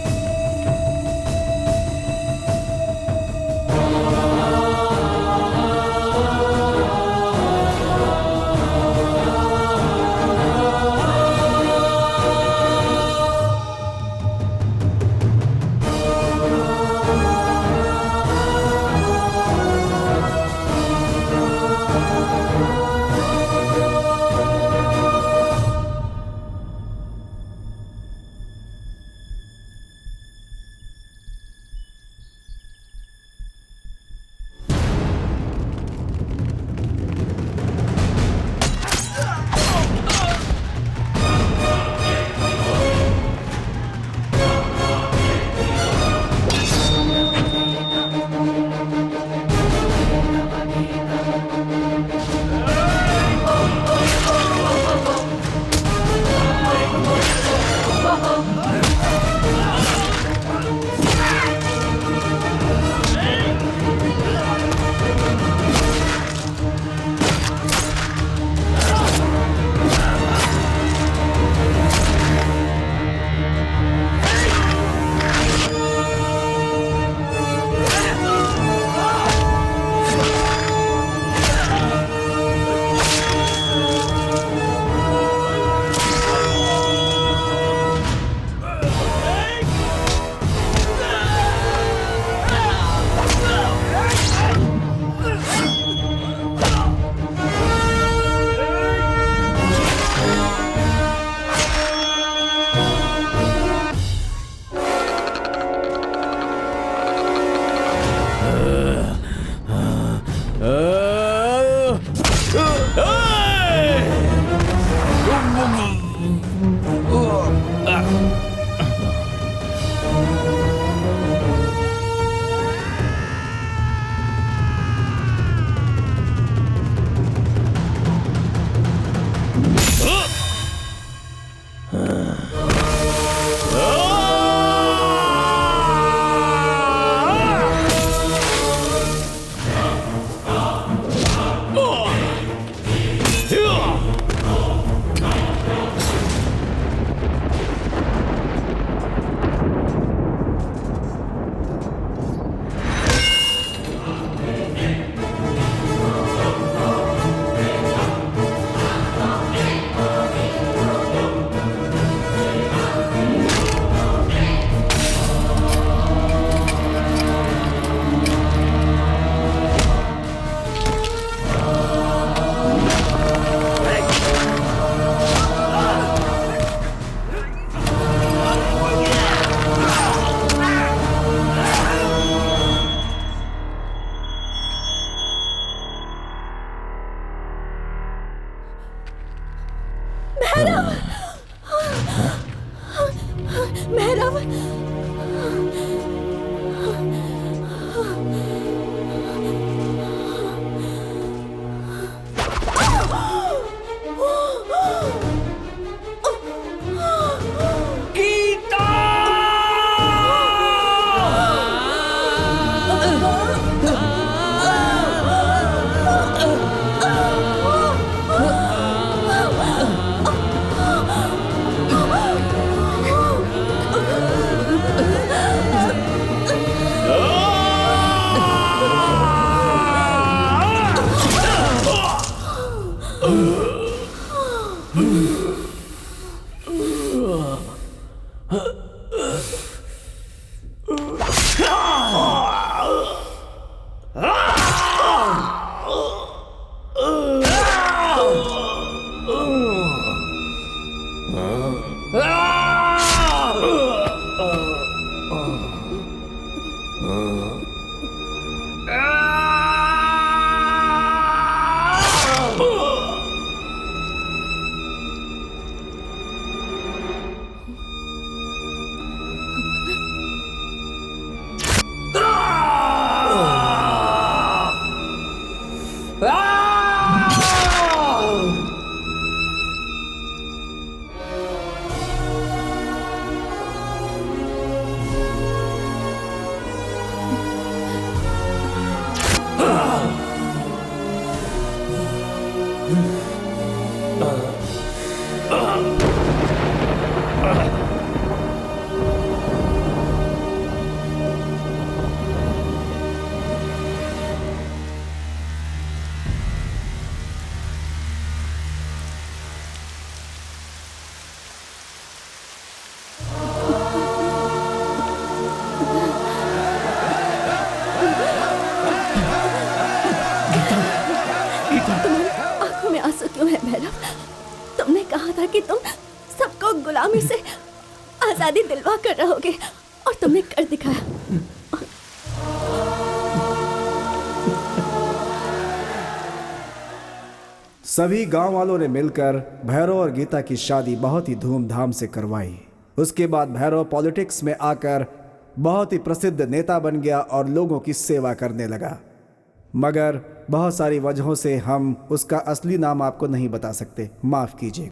आंखों में आंसू क्यों है भैरव? तुमने कहा था कि तुम सबको गुलामी से आजादी दिलवा कर रहोगे और तुमने कर दिखाया। सभी गांव वालों ने मिलकर भैरव और गीता की शादी बहुत ही धूमधाम से करवाई। उसके बाद भैरव पॉलिटिक्स में आकर बहुत ही प्रसिद्ध नेता बन गया और लोगों की सेवा करने लगा। मगर बहुत सारी वजहों से हम उसका असली नाम आपको नहीं बता सकते, माफ कीजिए।